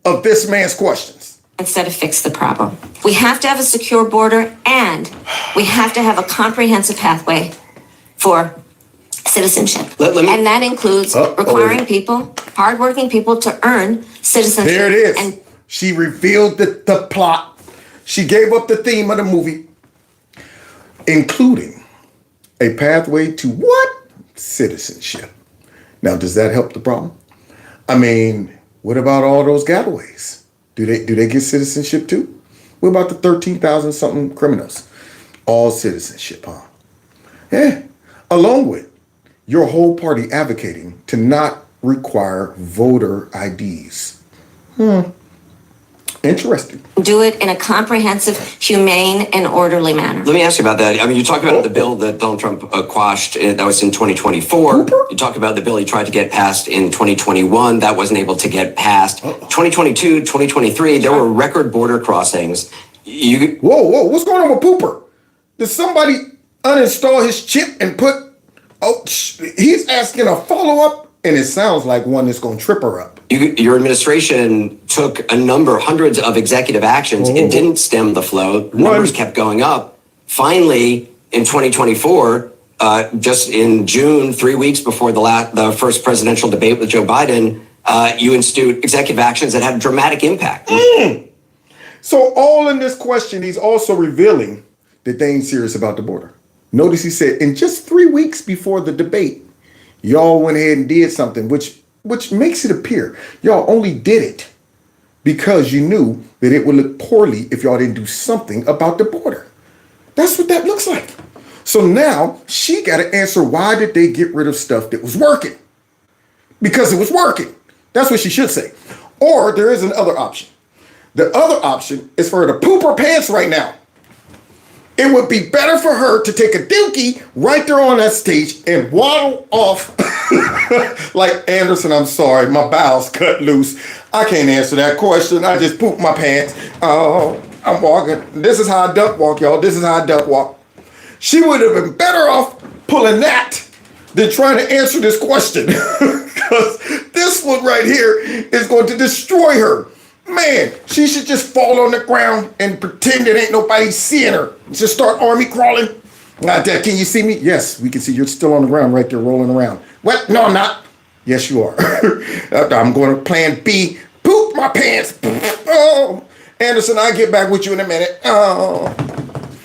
of this man's questions. Instead of fix the problem. We have to have a secure border, and we have to have a comprehensive pathway for citizenship. And that includes requiring people, hardworking people, to earn citizenship. There it is. And she revealed the plot. She gave up the theme of the movie, including a pathway to what? Citizenship. Now, does that help the problem? I mean, what about all those gotaways? Do they get citizenship too? What about the 13,000 something criminals? All citizenship, huh? Yeah. Along with your whole party advocating to not require voter IDs. Interesting. do it in a comprehensive, humane, and orderly manner. Let me ask you about that. I mean, you talk about the bill that Donald Trump quashed. That was in 2024. You talk about the bill he tried to get passed in 2021. That wasn't able to get passed. 2022, 2023, there were record border crossings. Whoa, what's going on with Pooper? Did somebody uninstall his chip and put... Oh, he's asking a follow-up, and it sounds like one that's going to trip her up. Your administration took hundreds of executive actions. It didn't stem the flow. Numbers kept going up. Finally, in 2024, just in June, 3 weeks before the first presidential debate with Joe Biden, you institute executive actions that had a dramatic impact. So all in this question, he's also revealing that they ain't serious about the border. Notice he said, in just 3 weeks before the debate, y'all went ahead and did something, which makes it appear y'all only did it because you knew that it would look poorly if y'all didn't do something about the border. That's what that looks like. So now she got to answer, why did they get rid of stuff that was working? Because it was working. That's what she should say. Or there is another option. The other option is for her to poop her pants right now. It would be better for her to take a dookie right there on that stage and waddle off like, Anderson, I'm sorry, my bowels cut loose. I can't answer that question. I just pooped my pants. Oh, I'm walking. This is how I duck walk, y'all. This is how I duck walk. She would have been better off pulling that than trying to answer this question. Because this one right here is going to destroy her. Man, she should just fall on the ground and pretend that ain't nobody seeing her. Just start army crawling. Can you see me? Yes, we can see you're still on the ground right there rolling around. What? No, I'm not. Yes, you are. I'm going to plan B. Poop my pants. Oh, Anderson, I'll get back with you in a minute. Oh.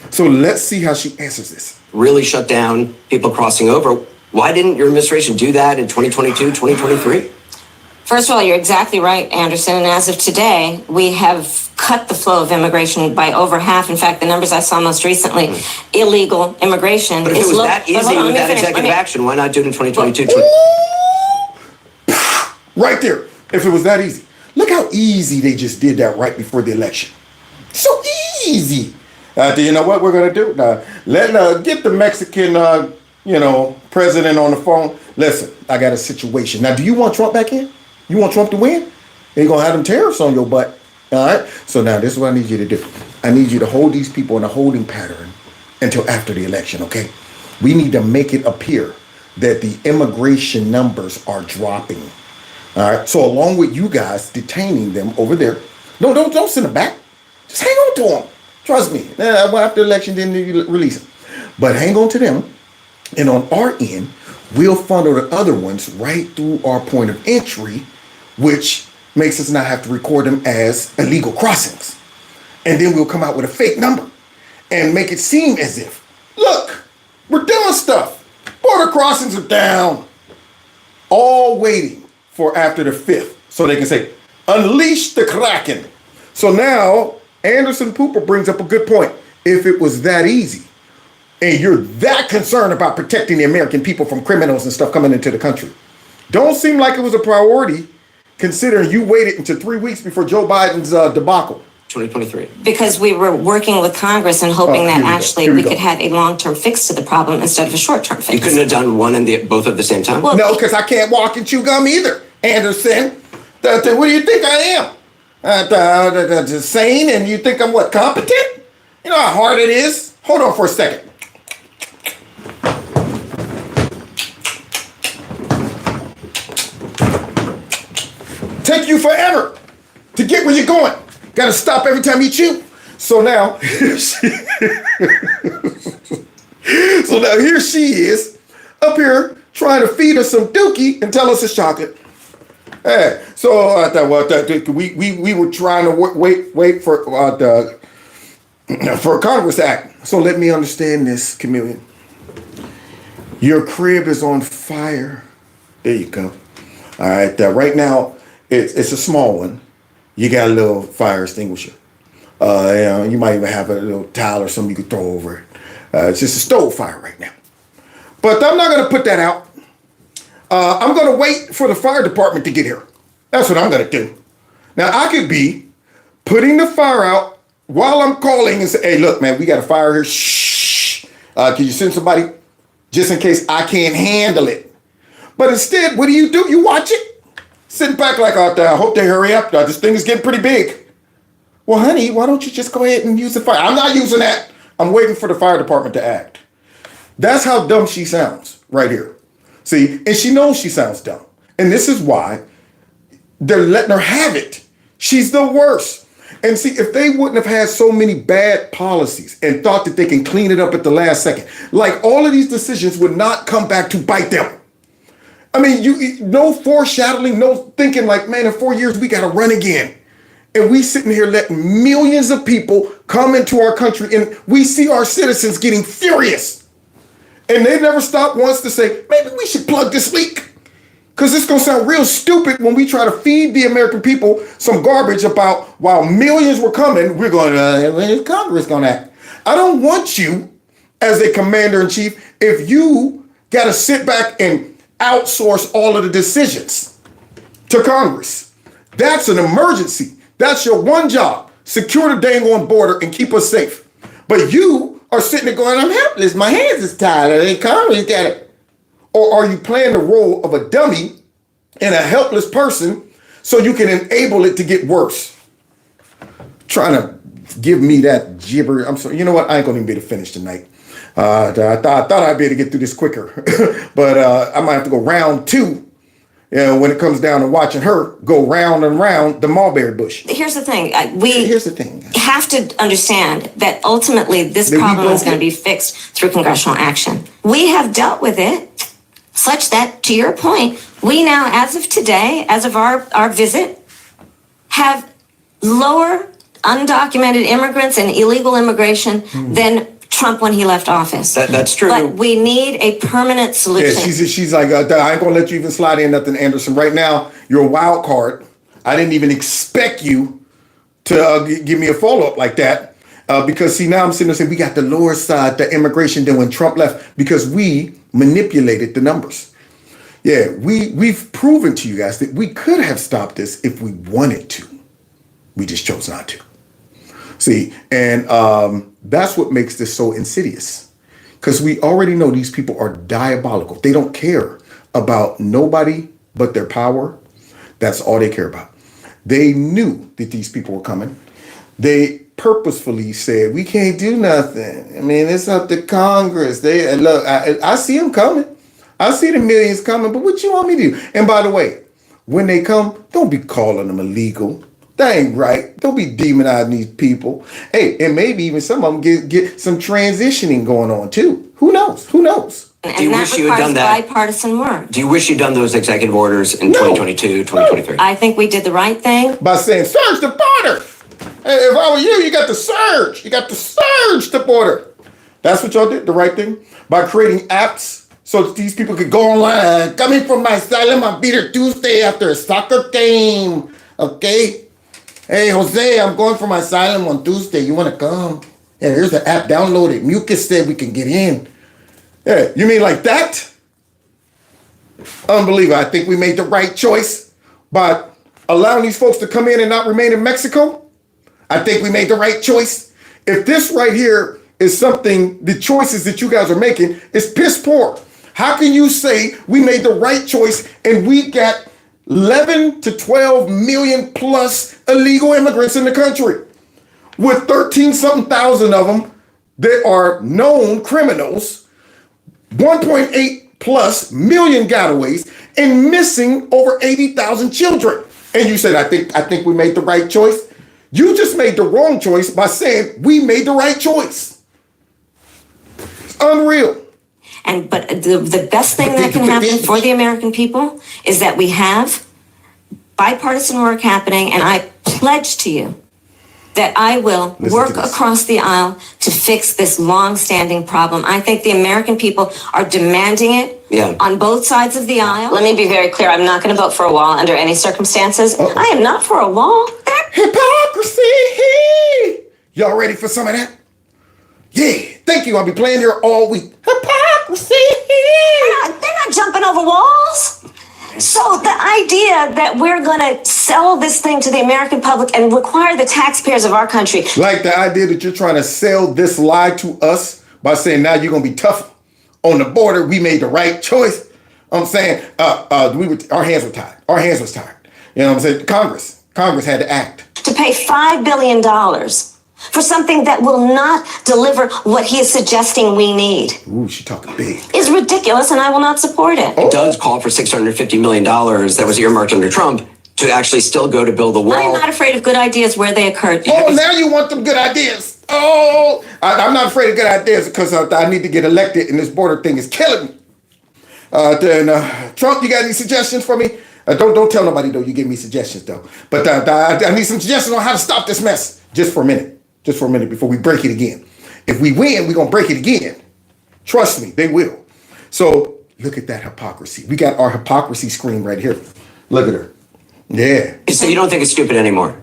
So let's see how she answers this. Really shut down people crossing over. Why didn't your administration do that in 2022, 2023? First of all, you're exactly right, Anderson. And as of today, we have cut the flow of immigration by over half. In fact, the numbers I saw most recently, illegal immigration. But if it was that easy with that executive action, why not do it in 2022? Right there. If it was that easy. Look how easy they just did that right before the election. So easy. Do you know what we're going to do? Get the Mexican, president on the phone. Listen, I got a situation. Now, do you want Trump back in? You want Trump to win? They're going to have them tariffs on your butt. All right? So now this is what I need you to do. I need you to hold these people in a holding pattern until after the election, okay? We need to make it appear that the immigration numbers are dropping. All right? So along with you guys detaining them over there, don't send them back. Just hang on to them. Trust me. After the election, then you release them. But hang on to them. And on our end, we'll funnel the other ones right through our point of entry, which makes us not have to record them as illegal crossings. And then we'll come out with a fake number and make it seem as if, look, we're doing stuff. Border crossings are down. All waiting for after the 5th so they can say, unleash the Kraken. So now Anderson Pooper brings up a good point. If it was that easy, and you're that concerned about protecting the American people from criminals and stuff coming into the country, don't seem like it was a priority considering you waited until 3 weeks before Joe Biden's debacle. 2023. Because we were working with Congress and hoping that actually we could have a long-term fix to the problem instead of a short-term fix. You couldn't have done one and both at the same time? Well, no, because I can't walk and chew gum either, Anderson. What do you think I am? Sane, and you think I'm what, competent? You know how hard it is? Hold on for a second. take you forever to get where you're going. Got to stop every time you chew. So now, here she is up here trying to feed us some dookie and tell us it's chocolate. Hey, so I thought, well, we were trying to wait for a Congress act. So let me understand this, Chameleon. Your crib is on fire. There you go. All right. Right now, it's a small one. You got a little fire extinguisher. You might even have a little towel or something you could throw over it. It's just a stove fire right now. But I'm not going to put that out. I'm going to wait for the fire department to get here. That's what I'm going to do. Now, I could be putting the fire out while I'm calling and say, hey, look, man, we got a fire here. Shh. Can you send somebody just in case I can't handle it? But instead, what do? You watch it. Sitting back like, I hope they hurry up. This thing is getting pretty big. Well, honey, why don't you just go ahead and use the fire? I'm not using that. I'm waiting for the fire department to act. That's how dumb she sounds right here. See, and she knows she sounds dumb. And this is why they're letting her have it. She's the worst. And see, if they wouldn't have had so many bad policies and thought that they can clean it up at the last second, like all of these decisions would not come back to bite them. I mean, no foreshadowing, no thinking like, man, in 4 years, we got to run again. And we sitting here letting millions of people come into our country and we see our citizens getting furious. And they never stop once to say, maybe we should plug this leak. Because it's going to sound real stupid when we try to feed the American people some garbage about while millions were coming, we're going, when is Congress going to act? I don't want you as a commander in chief if you got to sit back and outsource all of the decisions to Congress. That's an emergency. That's your one job. Secure the dang on border and keep us safe. But you are sitting there going, I'm helpless. My hands is tied. Congress got it. Or are you playing the role of a dummy and a helpless person so you can enable it to get worse? Trying to give me that gibber. I'm sorry. You know what? I ain't going to even be able to finish tonight. I thought I'd be able to get through this quicker. But I might have to go round two. When it comes down to watching her go round and round the mulberry bush. Here's the thing. We have to understand that ultimately this problem is going to be fixed through congressional action. We have dealt with it such that, to your point, we now, as of today, as of our visit, have lower undocumented immigrants and illegal immigration than Trump when he left office. That's true. But we need a permanent solution. Yeah, she's like, I ain't gonna let you even slide in nothing, Anderson. Right now, you're a wild card. I didn't even expect you to give me a follow-up like that. Because see, now I'm sitting there saying we got the lower side, the immigration than when Trump left because we manipulated the numbers. Yeah, we've proven to you guys that we could have stopped this if we wanted to. We just chose not to. See, and that's what makes this so insidious. Because we already know these people are diabolical. They don't care about nobody but their power. That's all they care about. They knew that these people were coming. They purposefully said, we can't do nothing. I mean, it's up to Congress. Look, I see them coming. I see the millions coming, but what you want me to do? And by the way, when they come, don't be calling them illegal. That ain't right. Don't be demonizing these people. Hey, and maybe even some of them get some transitioning going on too. Who knows? Who knows? And you wish you had done that? Bipartisan work. Do you wish you'd done those executive orders in 2022, 2023? I think we did the right thing. By saying, surge the border. Hey, if I were you got to surge. You got to surge the border. That's what y'all did, the right thing. By creating apps so that these people could go online. Coming from my asylum on Peter Tuesday after a soccer game. Okay? Hey, Jose, I'm going for my asylum on Tuesday. You want to come? Yeah, here's the app. Download it. Mucus said we can get in. Yeah, you mean like that? Unbelievable. I think we made the right choice by allowing these folks to come in and not remain in Mexico. I think we made the right choice. If this right here is something, the choices that you guys are making is piss poor. How can you say we made the right choice and we got 11 to 12 million plus illegal immigrants in the country with 13-something thousand of them that are known criminals, 1.8 plus million gotaways, and missing over 80,000 children. And you said, I think we made the right choice. You just made the wrong choice by saying we made the right choice. It's unreal. But the best thing that can happen for the American people is that we have bipartisan work happening, and I pledge to you that I will work across the aisle to fix this long-standing problem. I think the American people are demanding it on both sides of the aisle. Let me be very clear. I'm not going to vote for a wall under any circumstances. I am not for a wall. Hypocrisy! Y'all ready for some of that? Yeah, thank you. I'll be playing here all week. Hypocrisy! They're not jumping over walls. So the idea that we're going to sell this thing to the American public and require the taxpayers of our country. Like the idea that you're trying to sell this lie to us by saying now you're going to be tough on the border. We made the right choice. I'm saying our hands were tied. Our hands was tied. You know what I'm saying? Congress had to act. To pay $5 billion for something that will not deliver what he is suggesting we need. Ooh, she talking big. Is ridiculous, and I will not support it. It does call for $650 million that was earmarked under Trump to actually still go to build the wall. I'm not afraid of good ideas where they occurred. Oh, now you want them good ideas. Oh, I'm not afraid of good ideas because I need to get elected and this border thing is killing me. Trump, you got any suggestions for me? Don't tell nobody, though. You give me suggestions, though. But I need some suggestions on how to stop this mess. Just for a minute before we break it again. If we win, we're going to break it again. Trust me, they will. So look at that hypocrisy. We got our hypocrisy screen right here. Look at her. Yeah. So you don't think it's stupid anymore?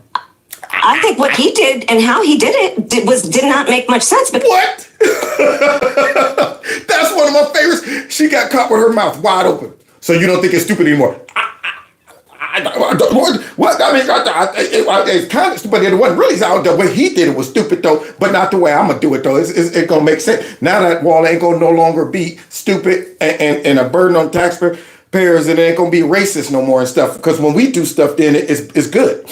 I think what he did and how he did it did not make much sense. But what? That's one of my favorites. She got caught with her mouth wide open. So you don't think it's stupid anymore? What? I mean, it's kind of stupid. It wasn't really. The way he did it was stupid, though, but not the way I'm going to do it, though. It's going to make sense. Now that wall ain't going to no longer be stupid and a burden on taxpayers, and it ain't going to be racist no more and stuff. Because when we do stuff, then it's good.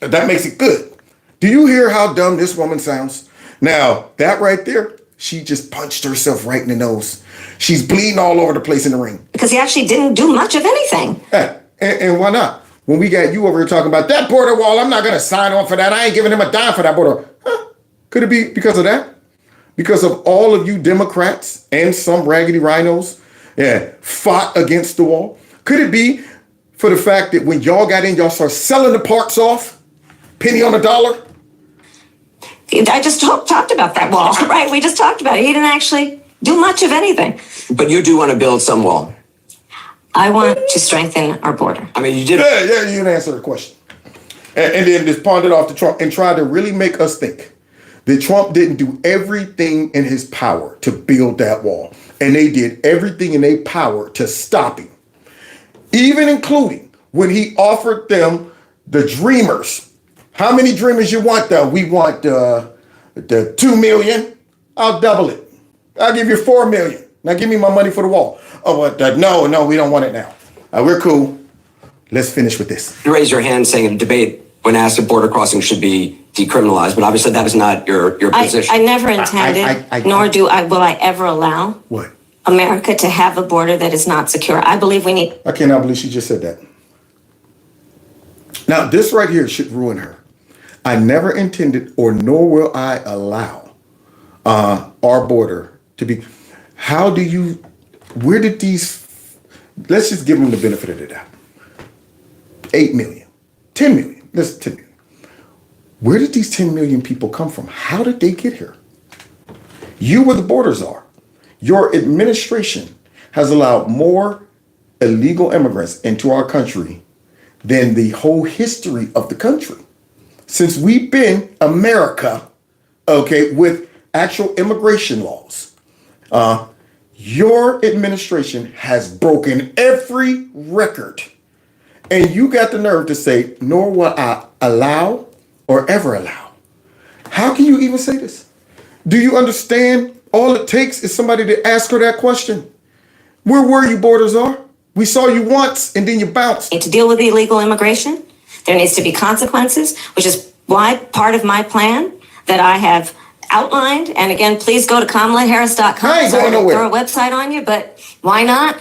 That makes it good. Do you hear how dumb this woman sounds? Now, that right there, she just punched herself right in the nose. She's bleeding all over the place in the ring. Because he actually didn't do much of anything. Yeah. And why not? When we got you over here talking about that border wall, I'm not going to sign on for that. I ain't giving him a dime for that border. Huh? Could it be because of that? Because of all of you Democrats and some raggedy rhinos fought against the wall? Could it be for the fact that when y'all got in, y'all started selling the parts off? Penny on the dollar? I just talked about that wall, right? We just talked about it. He didn't actually do much of anything. But you do want to build some wall. I want to strengthen our border. I mean, you did. Yeah, you didn't answer the question. And then just pawned it off to Trump and tried to really make us think that Trump didn't do everything in his power to build that wall. And they did everything in their power to stop him. Even including when he offered them the dreamers. How many dreamers you want, though? We want the 2 million. I'll double it. I'll give you 4 million. Now give me my money for the wall. Oh, no, we don't want it now. We're cool. Let's finish with this. You raised your hand saying in a debate when asked if border crossing should be decriminalized, but obviously that is not your position. I never intended, nor will I ever allow America to have a border that is not secure. I believe we need. I cannot believe she just said that. Now, this right here should ruin her. I never intended, or nor will I allow our border to be. Where did these, let's just give them the benefit of the doubt. 8 million, 10 million, let's 10 million. Where did these 10 million people come from? How did they get here? You where the borders are. Your administration has allowed more illegal immigrants into our country than the whole history of the country. Since we've been America, with actual immigration laws, your administration has broken every record. And you got the nerve to say, nor will I allow or ever allow. How can you even say this? Do you understand all it takes is somebody to ask her that question? Where were you, borders are? We saw you once and then you bounced. To deal with the illegal immigration, there needs to be consequences, which is why part of my plan that I have outlined, and again, please go to KamalaHarris.com. I ain't going nowhere. Throw a website on you, but why not?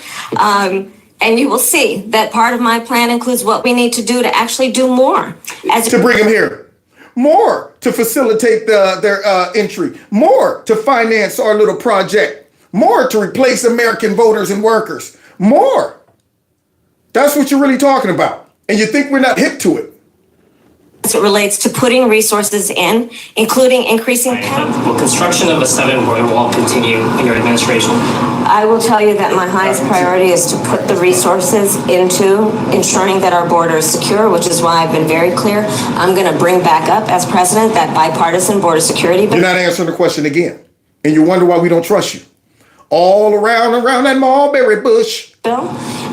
And you will see that part of my plan includes what we need to do to actually do more. To bring them here. More to facilitate their entry. More to finance our little project. More to replace American voters and workers. More. That's what you're really talking about. And you think we're not hip to it. As it relates to putting resources in, including increasing penalties. Will construction of a 7-border wall continue in your administration? I will tell you that my highest priority is to put the resources into ensuring that our border is secure, which is why I've been very clear. I'm going to bring back up as president that bipartisan border security. You're not answering the question again. And you wonder why we don't trust you. All around that mulberry bush. Bill,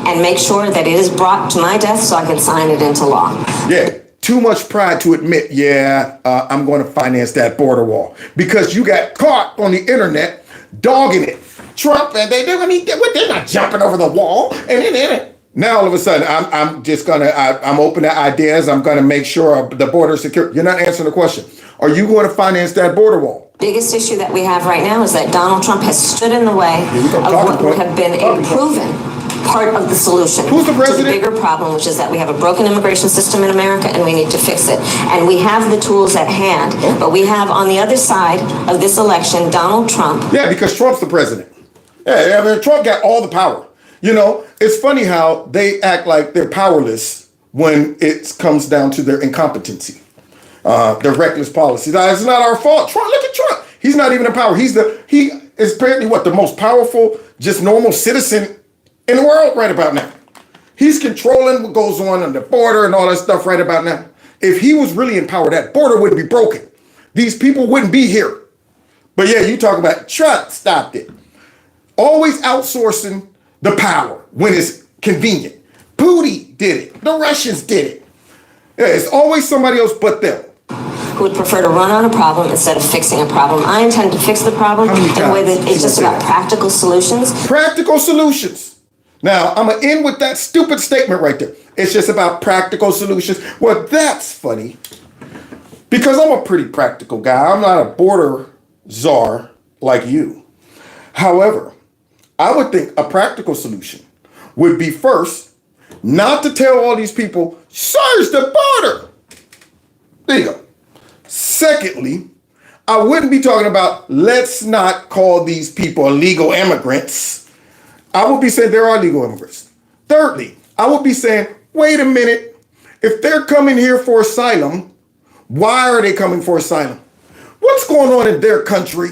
and make sure that it is brought to my desk so I can sign it into law. Yeah. Too much pride to admit, I'm going to finance that border wall because you got caught on the internet dogging it. Trump, and they're not jumping over the wall. And now all of a sudden, I'm open to ideas. I'm going to make sure the border is secure. You're not answering the question. Are you going to finance that border wall? Biggest issue that we have right now is that Donald Trump has stood in the way of what would have been a proven part of the solution. Who's the president? To the bigger problem, which is that we have a broken immigration system in America and we need to fix it. And we have the tools at hand, but we have on the other side of this election, Donald Trump. Yeah, because Trump's the president. Yeah, I mean, Trump got all the power. You know, it's funny how they act like they're powerless when it comes down to their incompetency, their reckless policies. It's not our fault. Trump, look at Trump. He's not even in power. He is apparently the most powerful, just normal citizen in the world right about now. He's controlling what goes on the border and all that stuff right about now. If he was really in power, that border wouldn't be broken. These people wouldn't be here. But yeah, you talk about Trump stopped it. Always outsourcing the power when it's convenient. Putin did it. The Russians did it. Yeah, it's always somebody else but them. Who would prefer to run on a problem instead of fixing a problem. I intend to fix the problem in a way that is just about practical solutions. Practical solutions. Now, I'm going to end with that stupid statement right there. It's just about practical solutions. Well, that's funny because I'm a pretty practical guy. I'm not a border czar like you. However, I would think a practical solution would be first, not to tell all these people, search the border. There you go. Secondly, I wouldn't be talking about let's not call these people illegal immigrants. I would be saying there are legal immigrants. Thirdly, I would be saying, wait a minute. If they're coming here for asylum, why are they coming for asylum? What's going on in their country,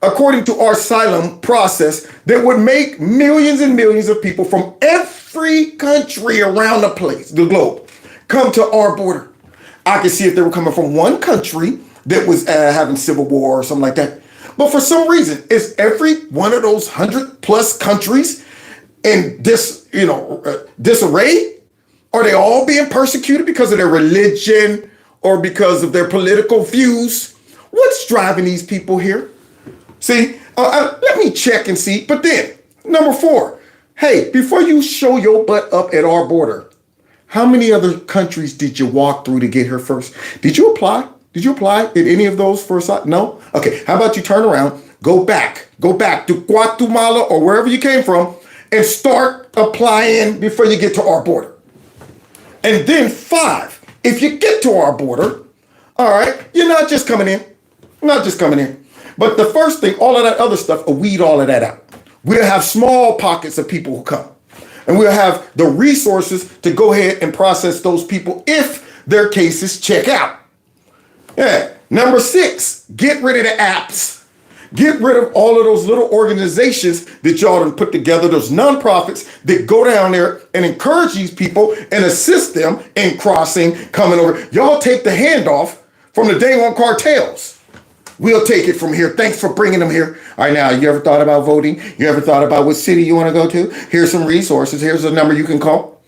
according to our asylum process, that would make millions and millions of people from every country around the globe, come to our border? I could see if they were coming from one country that was having civil war or something like that. But for some reason, is every one of those 100+ countries in disarray? Are they all being persecuted because of their religion or because of their political views? What's driving these people here? See, let me check and see. But then, number 4, hey, before you show your butt up at our border, how many other countries did you walk through to get here first? Did you apply? Did you apply in any of those for asylum? No? Okay, how about you turn around, go back to Guatemala or wherever you came from and start applying before you get to our border. And then 5, if you get to our border, all right, you're not just coming in. But the first thing, all of that other stuff, will weed all of that out. We'll have small pockets of people who come. And we'll have the resources to go ahead and process those people if their cases check out. Yeah. Number 6, get rid of the apps. Get rid of all of those little organizations that y'all done put together, those nonprofits that go down there and encourage these people and assist them in crossing, coming over. Y'all take the handoff from the day one cartels. We'll take it from here. Thanks for bringing them here. All right, now, you ever thought about voting? You ever thought about what city you want to go to? Here's some resources. Here's a number you can call.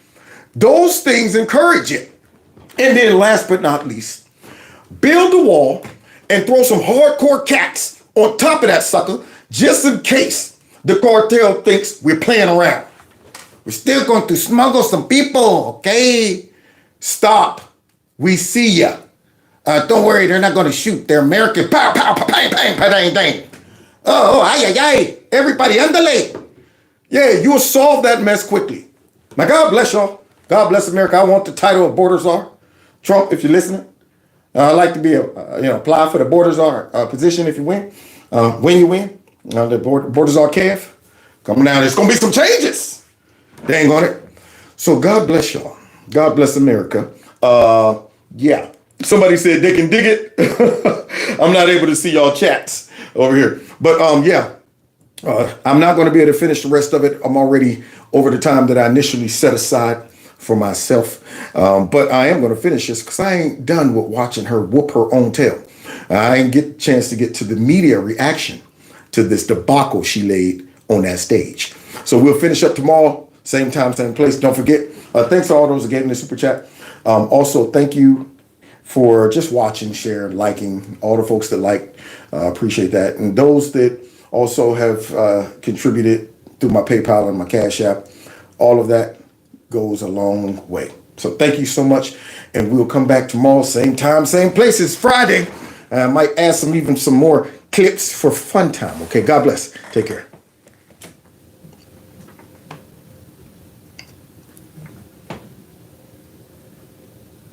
Those things encourage it. And then last but not least, build a wall and throw some hardcore cats on top of that sucker just in case the cartel thinks we're playing around. We're still going to smuggle some people, okay? Stop. We see ya. Don't worry, they're not going to shoot. They're American. Pow, pow, pow, bang, bang, bang, bang. Oh, ay, ay, ay. Everybody, underlay. Yeah, you'll solve that mess quickly. Now, God bless y'all. God bless America. I want the title of border czar. Trump, if you're listening, I'd like to be apply for the border czar position if you win. When you win, the border czar calf coming down. There's gonna be some changes. Dang on it. So God bless y'all. God bless America. Yeah. Somebody said they can dig it. I'm not able to see y'all chats over here. But yeah. I'm not going to be able to finish the rest of it. I'm already over the time that I initially set aside for myself. But I am going to finish this because I ain't done with watching her whoop her own tail. I didn't get a chance to get to the media reaction to this debacle she laid on that stage. So we'll finish up tomorrow, same time, same place. Don't forget, thanks to all those who gave me the super chat. Also, thank you for just watching, sharing, liking, all the folks that liked. Appreciate that. And those that also have contributed through my PayPal and my Cash App. All of that goes a long way. So thank you so much. And we'll come back tomorrow, same time, same place. It's Friday. I might add some more clips for fun time. Okay, God bless. Take care.